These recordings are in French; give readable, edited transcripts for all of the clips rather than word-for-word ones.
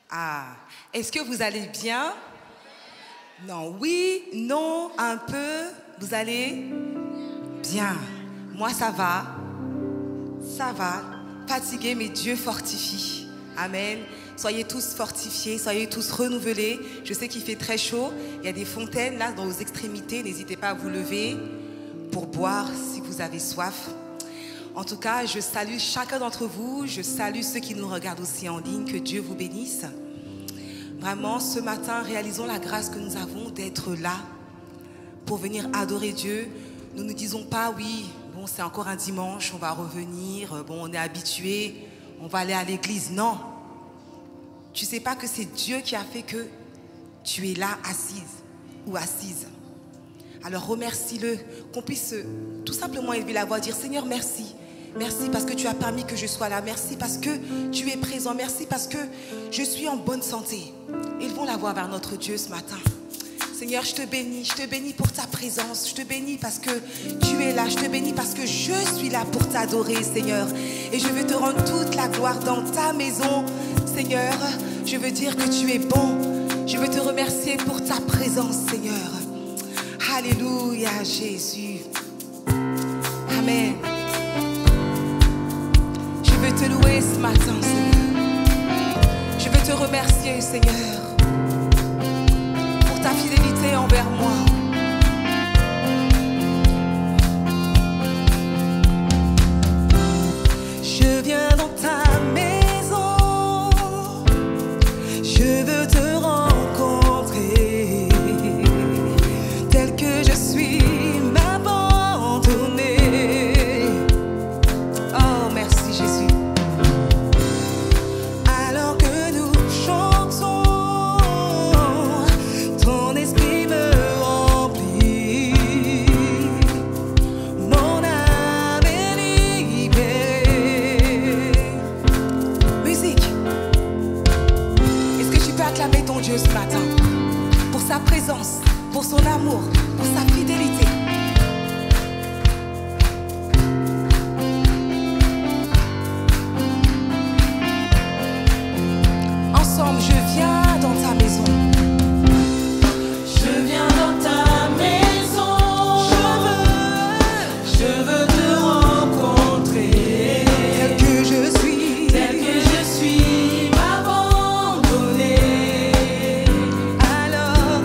Ah, est-ce que vous allez bien? Non, oui, non, un peu. Vous allez bien. Moi, ça va. Ça va. Fatigué, mais Dieu fortifie. Amen. Soyez tous fortifiés, soyez tous renouvelés. Je sais qu'il fait très chaud. Il y a des fontaines là dans vos extrémités. N'hésitez pas à vous lever pour boire si vous avez soif. En tout cas, je salue chacun d'entre vous. Je salue ceux qui nous regardent aussi en ligne. Que Dieu vous bénisse. Vraiment, ce matin, réalisons la grâce que nous avons d'être là pour venir adorer Dieu. Nous ne disons pas, oui, bon, c'est encore un dimanche, on va revenir, bon, on est habitué, on va aller à l'église. Non. Tu ne sais pas que c'est Dieu qui a fait que tu es là assise ou assise. Alors remercie-le, qu'on puisse tout simplement élever la voix, dire Seigneur, merci. Merci parce que tu as permis que je sois là. Merci parce que tu es présent. Merci parce que je suis en bonne santé. Élevons la voix vers notre Dieu ce matin. Seigneur, je te bénis pour ta présence. Je te bénis parce que tu es là. Je te bénis parce que je suis là pour t'adorer, Seigneur. Et je veux te rendre toute la gloire dans ta maison, Seigneur. Je veux dire que tu es bon. Je veux te remercier pour ta présence, Seigneur. Alléluia, Jésus. Amen. Je veux te louer ce matin, Seigneur. Je veux te remercier, Seigneur, pour ta fidélité envers moi. Je viens dans ta maison, je veux te rencontrer, tel que je suis, m'abandonner. Oh, merci Jésus. Alors que nous chantons, ton esprit me remplit, mon âme est libérée. Musique. Est-ce que tu peux acclamer ton Dieu ce matin pour sa présence, pour son amour, pour sa fidélité? Ensemble, je viens dans ta maison. Je viens dans ta maison, je veux te rencontrer, tel que je suis, m'abandonner. Alors,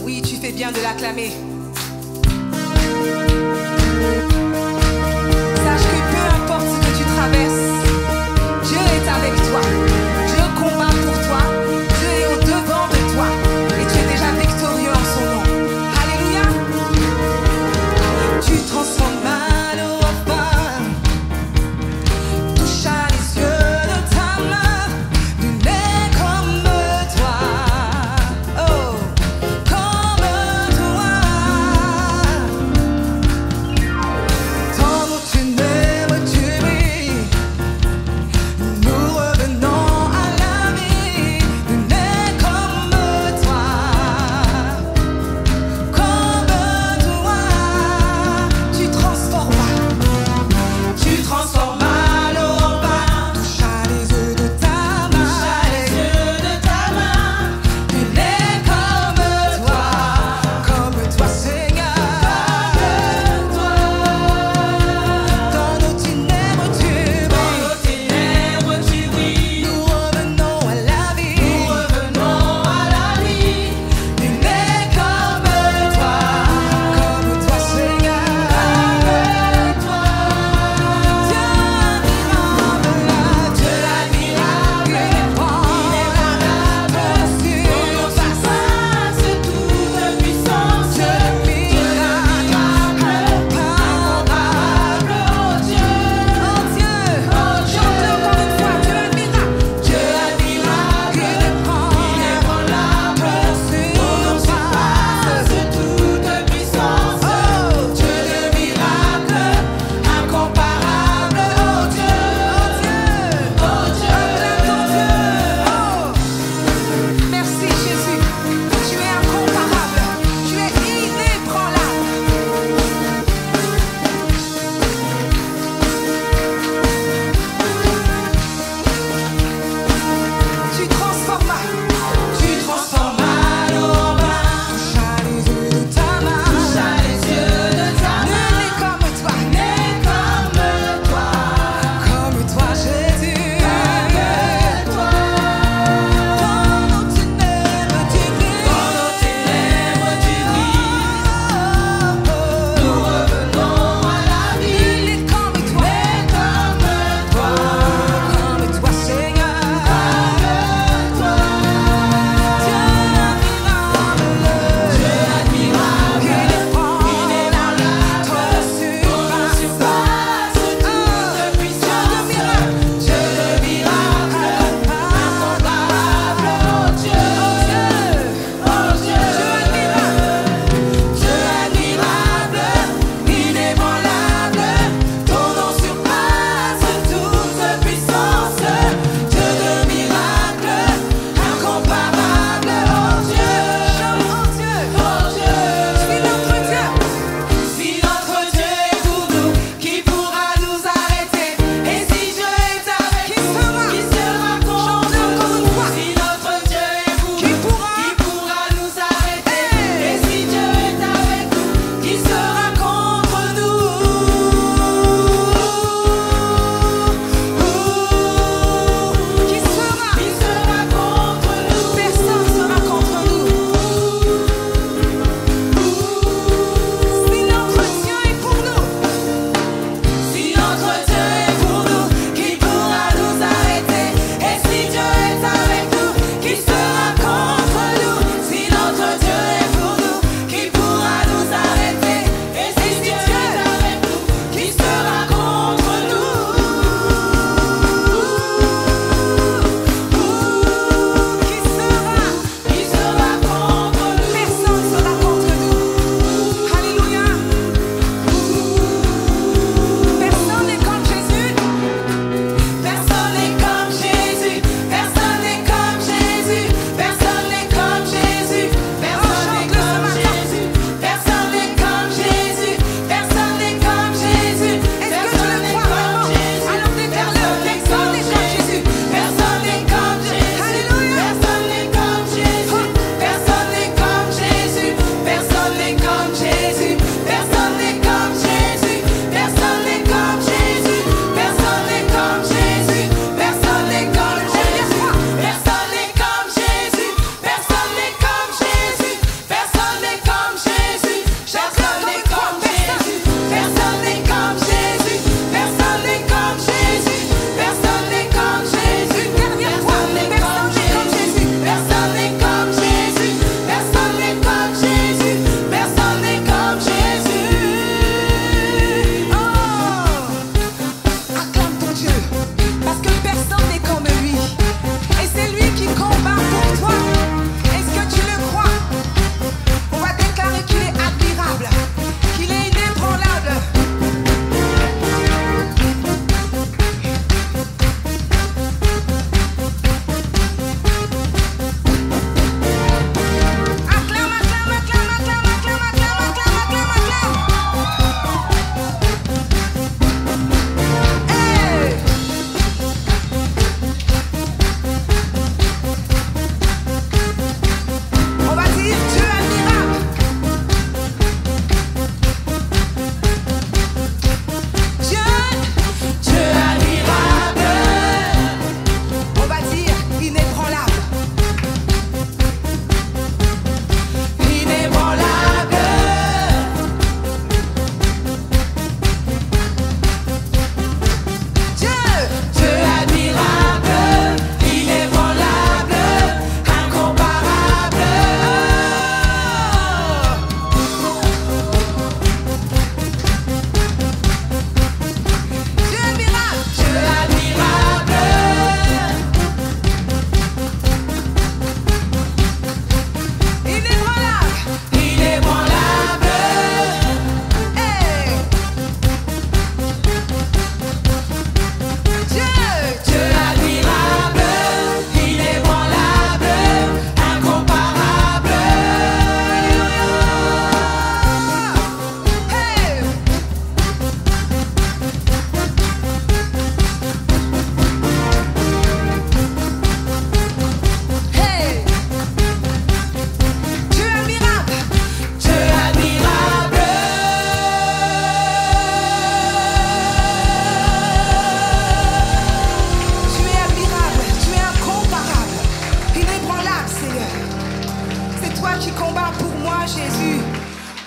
Oui, tu fais bien de l'acclamer. Sache que peu importe ce que tu traverses, Dieu est avec toi. Dieu combat pour toi. Dieu est au-devant de toi. Et tu es déjà victorieux en son nom. Alléluia. Tu transformes mal au repas. Touche à les yeux de ta main. Nul n'est comme toi. Oh, comme toi. Tant dont tu n'aimes, tu brilles. Nous revenons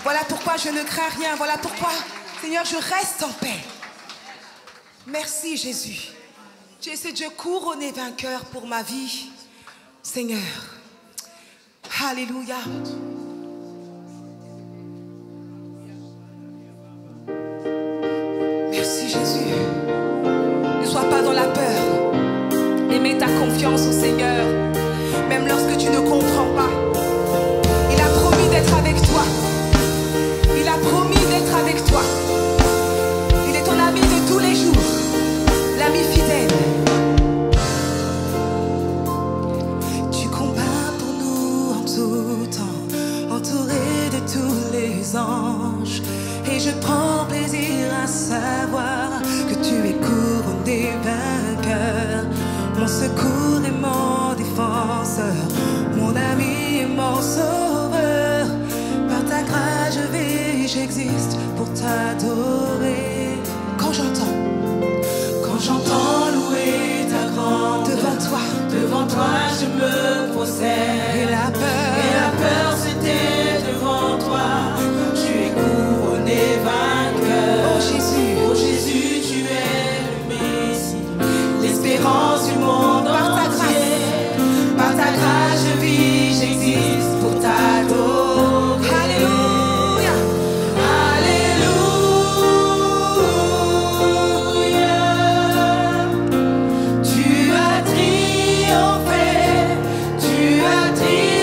Voilà pourquoi je ne crains rien. Voilà pourquoi, Seigneur, je reste en paix. Merci, Jésus. Tu es ce Dieu couronné vainqueur pour ma vie, Seigneur. Alléluia. Merci, Jésus. Ne sois pas dans la peur, mais mets ta confiance au Seigneur, même lorsque tu ne comprends pas. Il a promis d'être avec toi. Il a promis d'être avec toi. Il est ton ami de tous les jours, l'ami fidèle. Tu combats pour nous en tout temps, entouré de tous les anges. Et je prends plaisir à savoir que tu es couronné vainqueur. Mon secours et mon défenseur, mon ami et mon sauveur. Par ta grâce je vis, j'existe pour t'adorer. Quand j'entends louer ta grande, devant toi je me prosterne. Et la peur c'était devant toi. Tu es couronné vainqueur. Oh Jésus, tu es le Messie, l'espérance du monde entier. Par ta grâce je vis, j'existe pour t'adorer. Alléluia. Tu as triomphé, tu as triomphé.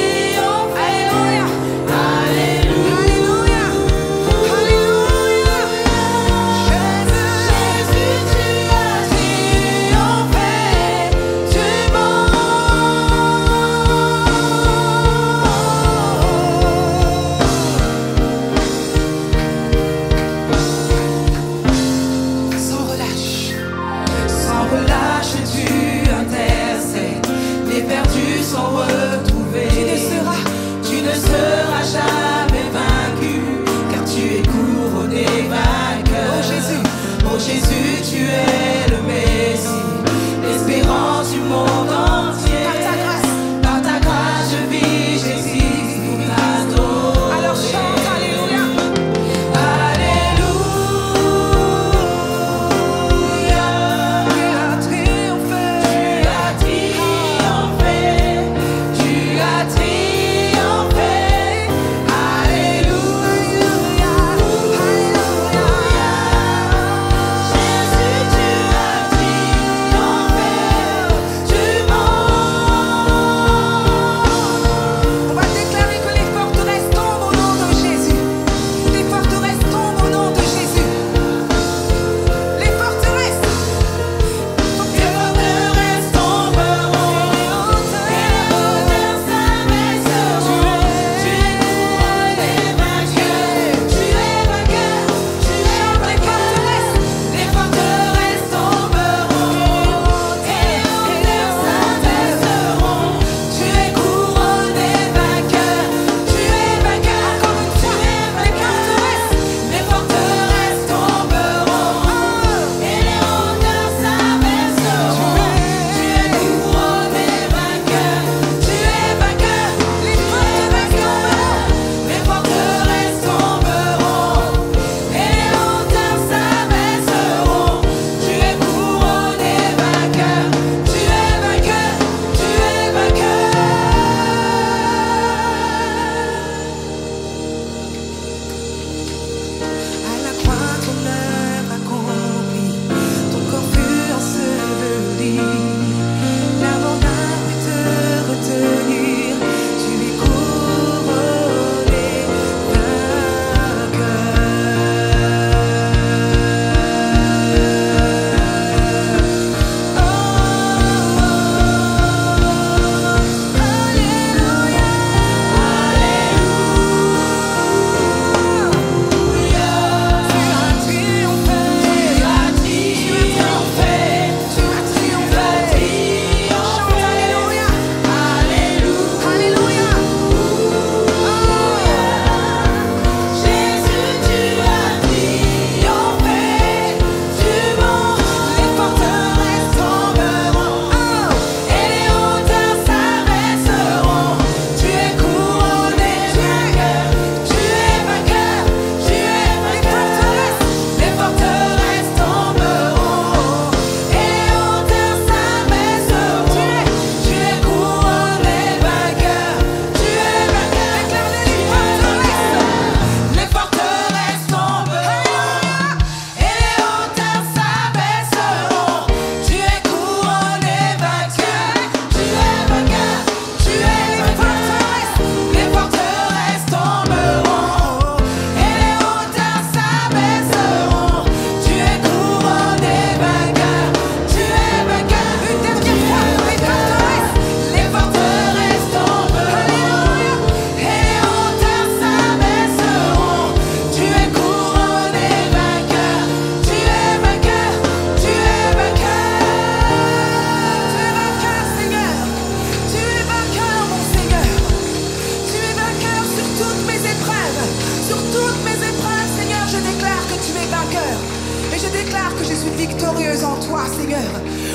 suis victorieuse en toi, Seigneur.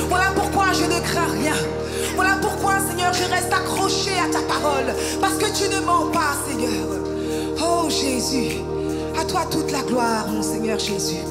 Voilà pourquoi je ne crains rien. Voilà pourquoi, Seigneur, je reste accrochée à ta parole. Parce que tu ne mens pas, Seigneur. Oh Jésus, à toi toute la gloire, mon Seigneur Jésus.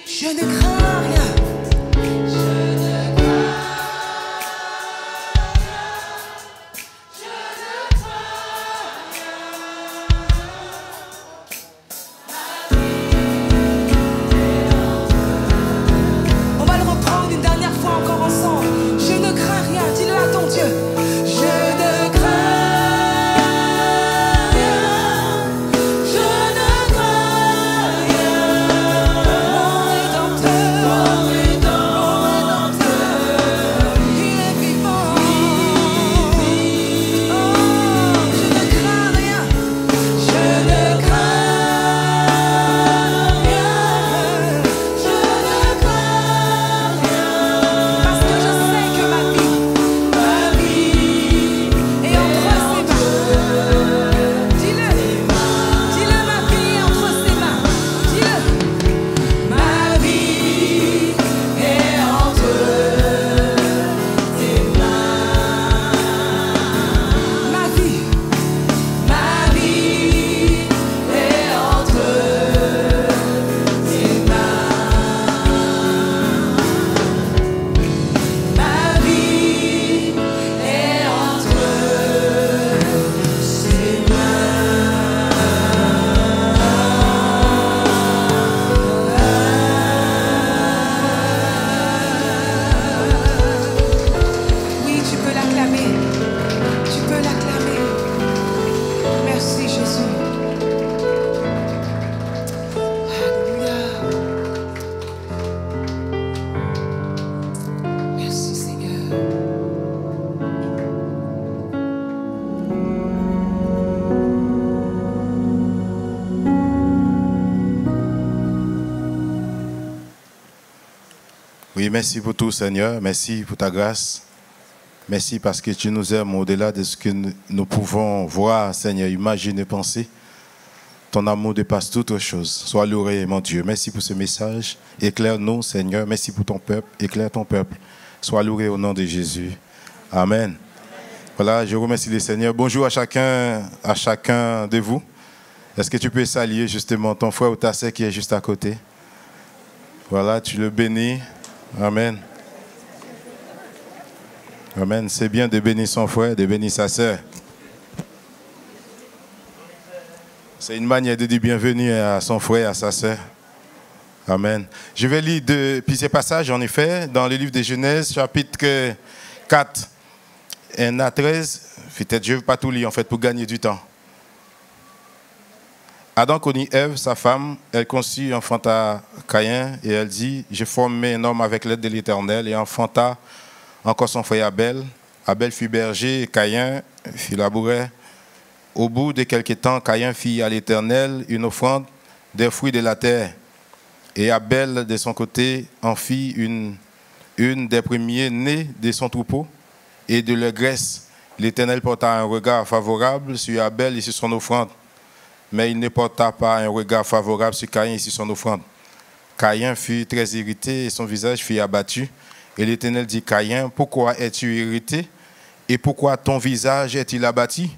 Je ne crains rien. On va le reprendre une dernière fois encore ensemble. Je ne crains rien. Dis-le à ton Dieu. Je ne crains rien. Je ne crains rien. Mon Rédempteur. Oui, merci pour tout, Seigneur. Merci pour ta grâce. Merci parce que tu nous aimes au-delà de ce que nous pouvons voir, Seigneur, imaginer, penser. Ton amour dépasse toute chose. Sois loué, mon Dieu. Merci pour ce message. Éclaire-nous, Seigneur. Merci pour ton peuple. Éclaire ton peuple. Sois loué au nom de Jésus. Amen. Voilà, je remercie le Seigneur. Bonjour à chacun de vous. Est-ce que tu peux saluer justement ton frère ou ta sœur qui est juste à côté? Voilà, tu le bénis. Amen. Amen. C'est bien de bénir son frère, de bénir sa sœur. C'est une manière de dire bienvenue à son frère, à sa sœur. Amen. Je vais lire puis ces passages, en effet, dans le livre de Genèse, chapitre 4, 1 à 13. Peut-être je ne vais pas tout lire, en fait, pour gagner du temps. Adam connut Ève, sa femme. Elle conçut, enfanta Caïn, et elle dit, j'ai formé un homme avec l'aide de l'Éternel, et enfanta encore son frère Abel. Abel fut berger, et Caïn fut laboureur. Au bout de quelque temps, Caïn fit à l'Éternel une offrande des fruits de la terre. Et Abel, de son côté, en fit une des premiers-nés de son troupeau et de leur graisse. L'Éternel porta un regard favorable sur Abel et sur son offrande. Mais il ne porta pas un regard favorable sur Caïn et sur son offrande. Caïn fut très irrité et son visage fut abattu. Et l'Éternel dit, Caïn, pourquoi es-tu irrité? Et pourquoi ton visage est-il abattu?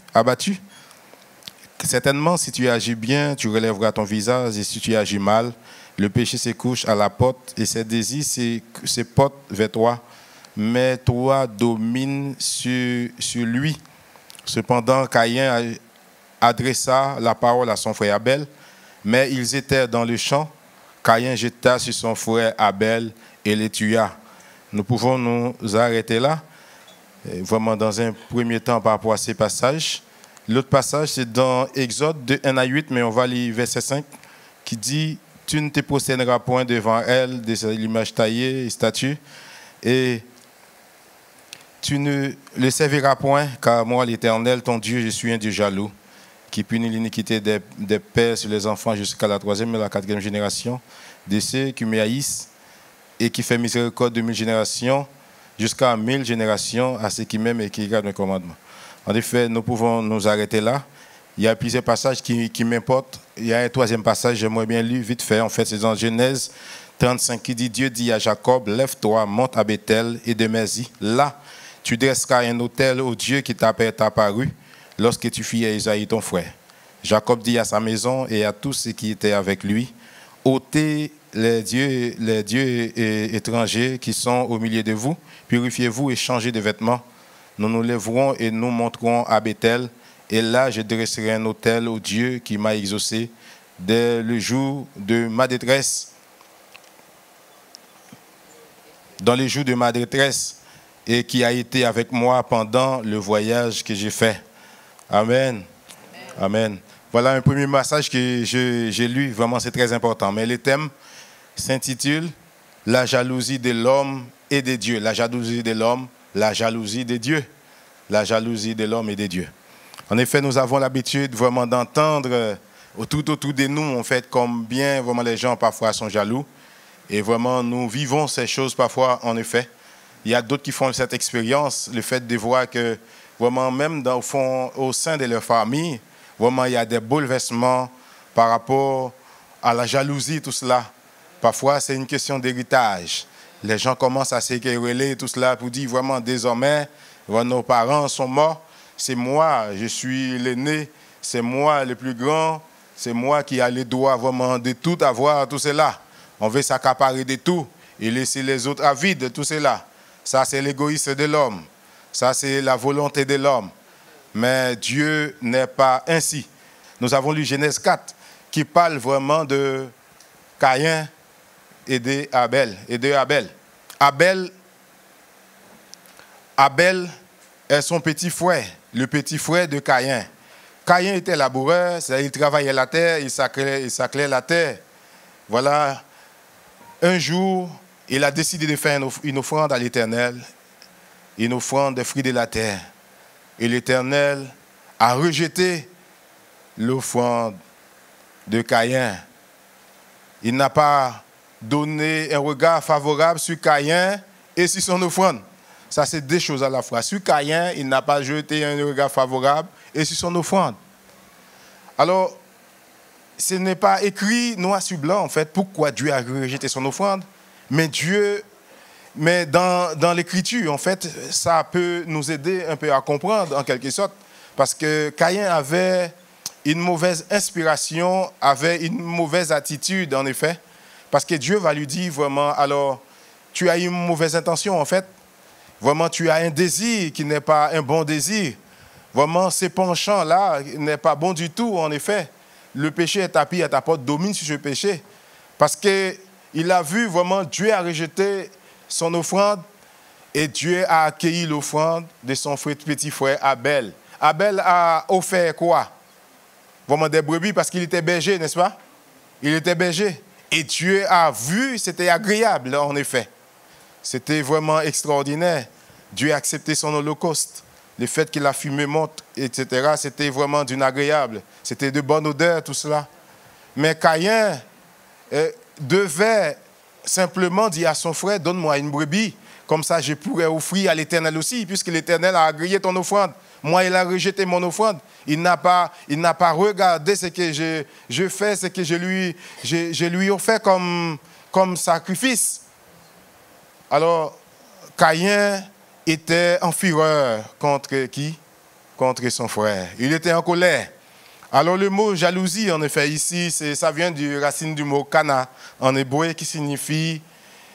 Certainement, si tu agis bien, tu relèveras ton visage, et si tu agis mal, le péché se couche à la porte, et ses désirs se portent vers toi. Mais toi domine sur lui. Cependant, Caïn adressa la parole à son frère Abel, mais ils étaient dans le champ. Caïn jeta sur son frère Abel et le tua. Nous pouvons nous arrêter là, vraiment dans un premier temps par rapport à ces passages. L'autre passage, c'est dans Exode de 1 à 8, mais on va lire verset 5, qui dit « Tu ne te prosterneras point devant elle, de l'image taillée et statue, et tu ne le serviras point, car moi, l'Éternel, ton Dieu, je suis un Dieu jaloux, qui punit l'iniquité des pères sur les enfants jusqu'à la 3e et la 4e génération, de ceux qui me haïssent, et qui fait miséricorde de 1000 générations, jusqu'à 1000 générations, à ceux qui m'aiment et qui gardent mes commandements. » En effet, nous pouvons nous arrêter là. Il y a plusieurs passages qui m'importent. Il y a un troisième passage, j'aimerais bien lire vite fait. En fait, c'est dans Genèse 35 qui dit, Dieu dit à Jacob, lève-toi, monte à Bethel et demeure-y. Là, tu dresseras un autel au Dieu qui t'a apparu lorsque tu fis à Isaïe ton frère. Jacob dit à sa maison et à tous ceux qui étaient avec lui, ôtez les dieux étrangers qui sont au milieu de vous, purifiez-vous et changez de vêtements. Nous nous lèverons et nous monterons à Bethel, et là je dresserai un autel au Dieu qui m'a exaucé dès le jour de ma détresse. Dans les jours de ma détresse, et qui a été avec moi pendant le voyage que j'ai fait. Amen. Amen. Voilà un premier message que j'ai lu, vraiment c'est très important. Mais le thème s'intitule « La jalousie de l'homme et de Dieu ». La jalousie de l'homme, la jalousie de Dieu. La jalousie de l'homme et de Dieu. En effet, nous avons l'habitude vraiment d'entendre tout autour de nous, en fait, combien vraiment les gens parfois sont jaloux. Et vraiment, nous vivons ces choses parfois, en effet. Il y a d'autres qui font cette expérience, le fait de voir que vraiment, même au sein de leur famille, vraiment, il y a des bouleversements par rapport à la jalousie, tout cela. Parfois, c'est une question d'héritage. Les gens commencent à s'équereller, tout cela, pour dire vraiment, désormais, nos parents sont morts, c'est moi, je suis l'aîné, c'est moi le plus grand, c'est moi qui a les droits vraiment de tout avoir, tout cela. On veut s'accaparer de tout et laisser les autres avides de tout cela. Ça, c'est l'égoïsme de l'homme. Ça, c'est la volonté de l'homme. Mais Dieu n'est pas ainsi. Nous avons lu Genèse 4, qui parle vraiment de Caïn et de Abel. Abel est son petit frère, le petit frère de Caïn. Caïn était laboureur, il travaillait la terre, il saclait la terre. Voilà, un jour, il a décidé de faire une offrande à l'Éternel, une offrande des fruits de la terre. Et l'Éternel a rejeté l'offrande de Caïn. Il n'a pas donné un regard favorable sur Caïn et sur son offrande. Ça, c'est deux choses à la fois. Sur Caïn, il n'a pas jeté un regard favorable et sur son offrande. Alors, ce n'est pas écrit noir sur blanc, en fait, pourquoi Dieu a rejeté son offrande. Mais dans l'écriture, en fait, ça peut nous aider un peu à comprendre, en quelque sorte. Parce que Caïn avait une mauvaise inspiration, avait une mauvaise attitude, en effet. Parce que Dieu va lui dire vraiment, alors, tu as une mauvaise intention, en fait. Vraiment, tu as un désir qui n'est pas un bon désir. Vraiment, ces penchants-là n'est pas bon du tout, en effet. Le péché est tapis à ta porte, domine sur ce péché. Parce qu'il a vu vraiment, Dieu a rejeté son offrande et Dieu a accueilli l'offrande de son petit frère Abel. Abel a offert quoi? Vraiment des brebis parce qu'il était berger, n'est-ce pas? Il était berger. Et Dieu a vu, c'était agréable, en effet. C'était vraiment extraordinaire. Dieu a accepté son holocauste. Le fait que la fumée monte, etc., c'était vraiment d'une agréable. C'était de bonne odeur, tout cela. Mais Caïn devait simplement dire à son frère, donne-moi une brebis, comme ça je pourrais offrir à l'Éternel aussi, puisque l'Éternel a agréé ton offrande. Moi, il a rejeté mon offrande. Il n'a pas regardé ce que je fais, ce que je lui offert comme sacrifice. Alors, Caïn était en fureur contre qui? Contre son frère. Il était en colère. Alors le mot jalousie, en effet, ici, ça vient du racine du mot kana, en hébreu, qui signifie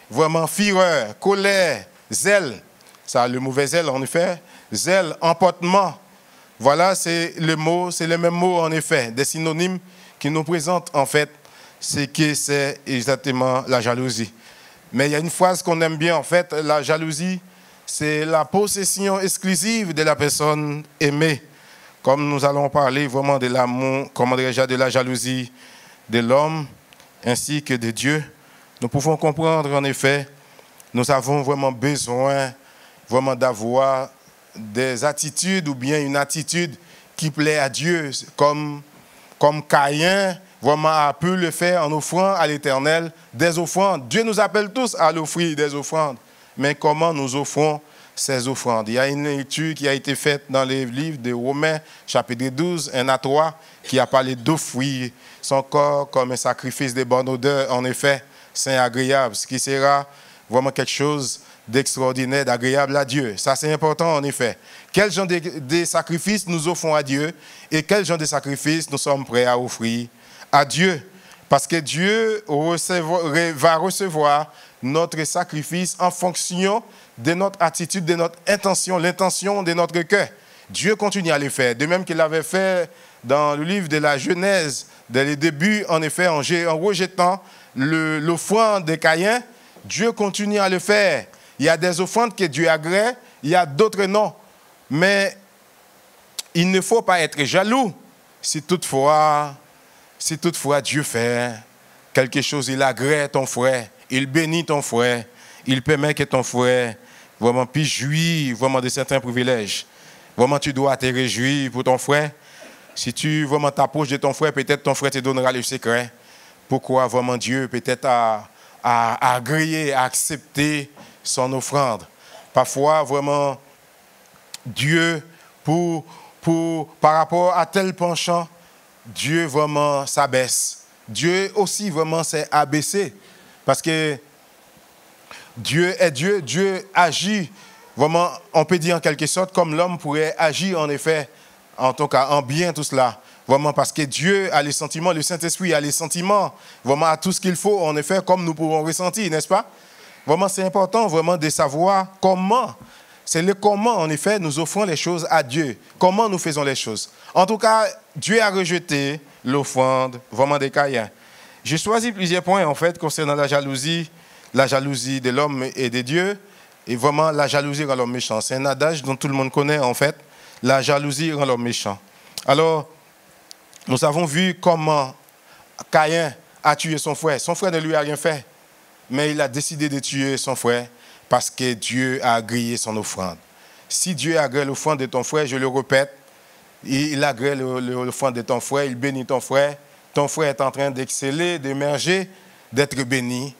vraiment fureur, colère, zèle. Ça, le mauvais zèle, en effet. Zèle, emportement. Voilà, c'est le même mot, en effet, des synonymes qui nous présentent, en fait, ce que c'est exactement la jalousie. Mais il y a une phrase qu'on aime bien, en fait, la jalousie, c'est la possession exclusive de la personne aimée. Comme nous allons parler vraiment de l'amour, comment déjà de la jalousie de l'homme ainsi que de Dieu, nous pouvons comprendre en effet, nous avons vraiment besoin vraiment d'avoir des attitudes ou bien une attitude qui plaît à Dieu, comme Caïn vraiment a pu le faire en offrant à l'Éternel des offrandes. Dieu nous appelle tous à l'offrir des offrandes, mais comment nous offrons ces offrandes? Il y a une étude qui a été faite dans les livres de Romains, chapitre 12, 1 à 3, qui a parlé d'offrir son corps comme un sacrifice de bonne odeur, en effet, saint et agréable, ce qui sera vraiment quelque chose d'extraordinaire, d'agréable à Dieu. Ça, c'est important, en effet. Quel genre de sacrifices nous offrons à Dieu et quel genre de sacrifices nous sommes prêts à offrir à Dieu? Parce que Dieu va recevoir notre sacrifice en fonction de notre attitude, de notre intention, l'intention de notre cœur. Dieu continue à le faire. De même qu'il l'avait fait dans le livre de la Genèse, dès le début, en effet, en rejetant l'offrande de Caïn, Dieu continue à le faire. Il y a des offrandes que Dieu agrée, il y a d'autres non. Mais il ne faut pas être jaloux si toutefois Dieu fait quelque chose, il agrée ton frère, il bénit ton frère, il permet que ton frère vraiment puisse jouir vraiment de certains privilèges. Vraiment, tu dois te réjouir pour ton frère. Si tu vraiment t'approches de ton frère, peut-être ton frère te donnera le secret. Pourquoi vraiment Dieu peut-être a agréé, a accepté son offrande. Parfois, vraiment, Dieu, par rapport à tel penchant, Dieu vraiment s'abaisse. Dieu aussi vraiment s'est abaissé. Parce que Dieu est Dieu, Dieu agit vraiment, on peut dire en quelque sorte, comme l'homme pourrait agir en effet, en tout cas en bien tout cela. Vraiment parce que Dieu a les sentiments, le Saint-Esprit a les sentiments, vraiment a tout ce qu'il faut en effet, comme nous pouvons ressentir, n'est-ce pas? Vraiment c'est important vraiment de savoir comment, c'est le comment en effet nous offrons les choses à Dieu, comment nous faisons les choses. En tout cas, Dieu a rejeté l'offrande vraiment de Caïn. J'ai choisi plusieurs points en fait concernant la jalousie de l'homme et de Dieu, et vraiment la jalousie rend l'homme méchant. C'est un adage dont tout le monde connaît en fait, la jalousie rend l'homme méchant. Alors, nous avons vu comment Caïn a tué son frère. Son frère ne lui a rien fait, mais il a décidé de tuer son frère parce que Dieu a agréé son offrande. Si Dieu agrée l'offrande de ton frère, je le répète, il agrée l'offrande de ton frère, il bénit ton frère est en train d'exceller, d'émerger, d'être béni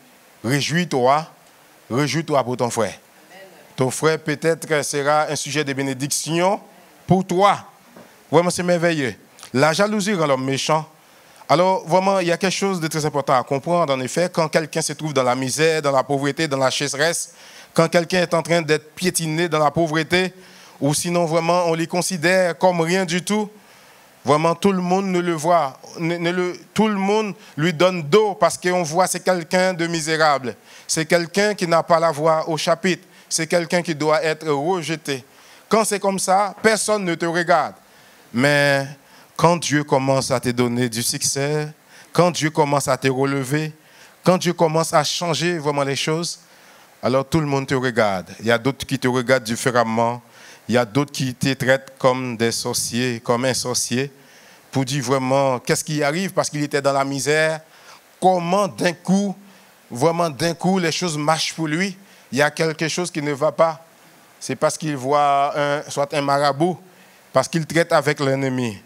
Réjouis-toi pour ton frère. Ton frère peut-être sera un sujet de bénédiction pour toi. Vraiment, c'est merveilleux. La jalousie rend l'homme méchant. Alors, vraiment, il y a quelque chose de très important à comprendre. En effet, quand quelqu'un se trouve dans la misère, dans la pauvreté, dans la sécheresse, quand quelqu'un est en train d'être piétiné dans la pauvreté, ou sinon, vraiment, on les considère comme rien du tout, vraiment, tout le monde ne le voit. Tout le monde lui donne dos parce qu'on voit c'est quelqu'un de misérable. C'est quelqu'un qui n'a pas la voix au chapitre. C'est quelqu'un qui doit être rejeté. Quand c'est comme ça, personne ne te regarde. Mais quand Dieu commence à te donner du succès, quand Dieu commence à te relever, quand Dieu commence à changer vraiment les choses, alors tout le monde te regarde. Il y a d'autres qui te regardent différemment. Il y a d'autres qui te traitent comme des sorciers, comme un sorcier, pour dire vraiment qu'est-ce qui arrive parce qu'il était dans la misère. Comment d'un coup, vraiment d'un coup, les choses marchent pour lui. Il y a quelque chose qui ne va pas. C'est parce qu'il voit soit un marabout, parce qu'il traite avec l'ennemi.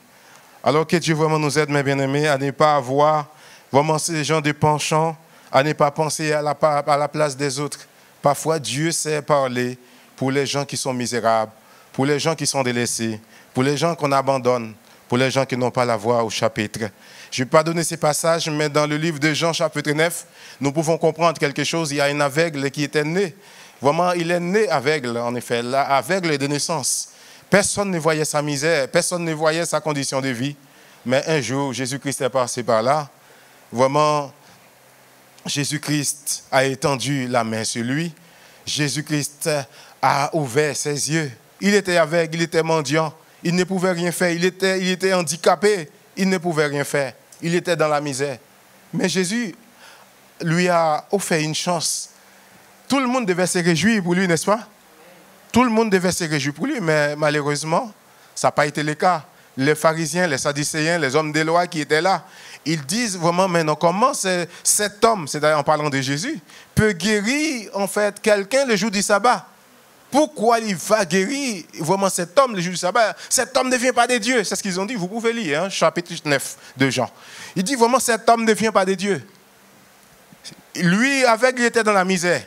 Alors que Dieu vraiment nous aide, mes bien-aimés, à ne pas avoir vraiment ces gens de penchant, à ne pas penser à la place des autres. Parfois, Dieu sait parler pour les gens qui sont misérables, pour les gens qui sont délaissés, pour les gens qu'on abandonne, pour les gens qui n'ont pas la voix au chapitre. Je ne vais pas donner ces passages, mais dans le livre de Jean, chapitre 9, nous pouvons comprendre quelque chose. Il y a un aveugle qui était né. Vraiment, il est né aveugle, en effet, aveugle de naissance. Personne ne voyait sa misère, personne ne voyait sa condition de vie. Mais un jour, Jésus-Christ est passé par là. Vraiment, Jésus-Christ a étendu la main sur lui. Jésus-Christ a ouvert ses yeux. Il était aveugle, il était mendiant. Il ne pouvait rien faire. Il était handicapé. Il ne pouvait rien faire. Il était dans la misère. Mais Jésus lui a offert une chance. Tout le monde devait se réjouir pour lui, n'est-ce pas? Tout le monde devait se réjouir pour lui, mais malheureusement, ça n'a pas été le cas. Les pharisiens, les sadducéens, les hommes des lois qui étaient là, ils disent vraiment maintenant comment cet homme, c'est-à-dire en parlant de Jésus, peut guérir en fait quelqu'un le jour du sabbat. Pourquoi il va guérir vraiment cet homme le jour du sabbat? Cet homme ne vient pas de Dieu. C'est ce qu'ils ont dit. Vous pouvez lire, hein, chapitre 9 de Jean. Il dit vraiment cet homme ne vient pas de Dieu. Lui, avec, il était dans la misère.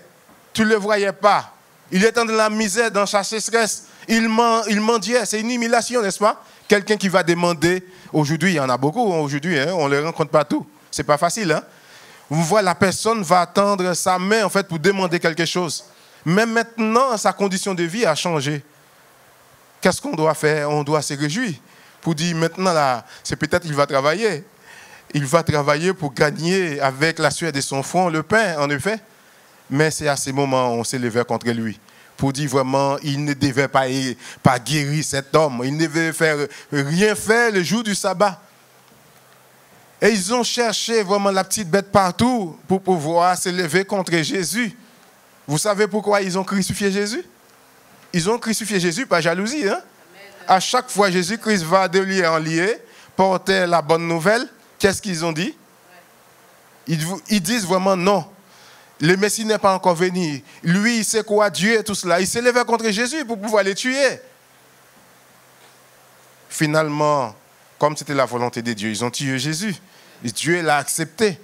Tu ne le voyais pas. Il était dans la misère, dans sa sécheresse. Il mendiait. C'est une humiliation, n'est-ce pas? Quelqu'un qui va demander. Aujourd'hui, il y en a beaucoup. Aujourd'hui, hein, on ne les rencontre pas tous. Ce n'est pas facile. Hein? Vous voyez, la personne va tendre sa main en fait, pour demander quelque chose. Mais maintenant, sa condition de vie a changé. Qu'est-ce qu'on doit faire? On doit se réjouir. Pour dire maintenant, là, c'est peut-être qu'il va travailler. Il va travailler pour gagner avec la sueur de son front le pain, en effet. Mais c'est à ce moment où on s'est levé contre lui. Pour dire vraiment, il ne devait pas guérir cet homme. Il ne devait rien faire le jour du sabbat. Et ils ont cherché vraiment la petite bête partout pour pouvoir se lever contre Jésus. Vous savez pourquoi ils ont crucifié Jésus? Ils ont crucifié Jésus par jalousie. Hein? À chaque fois, Jésus-Christ va de lieu en lieu, porter la bonne nouvelle. Qu'est-ce qu'ils ont dit? Ils disent vraiment non. Le Messie n'est pas encore venu. Lui, il sait quoi, Dieu et tout cela. Il s'est levé contre Jésus pour pouvoir les tuer. Finalement, comme c'était la volonté de Dieu, ils ont tué Jésus. Et Dieu l'a accepté.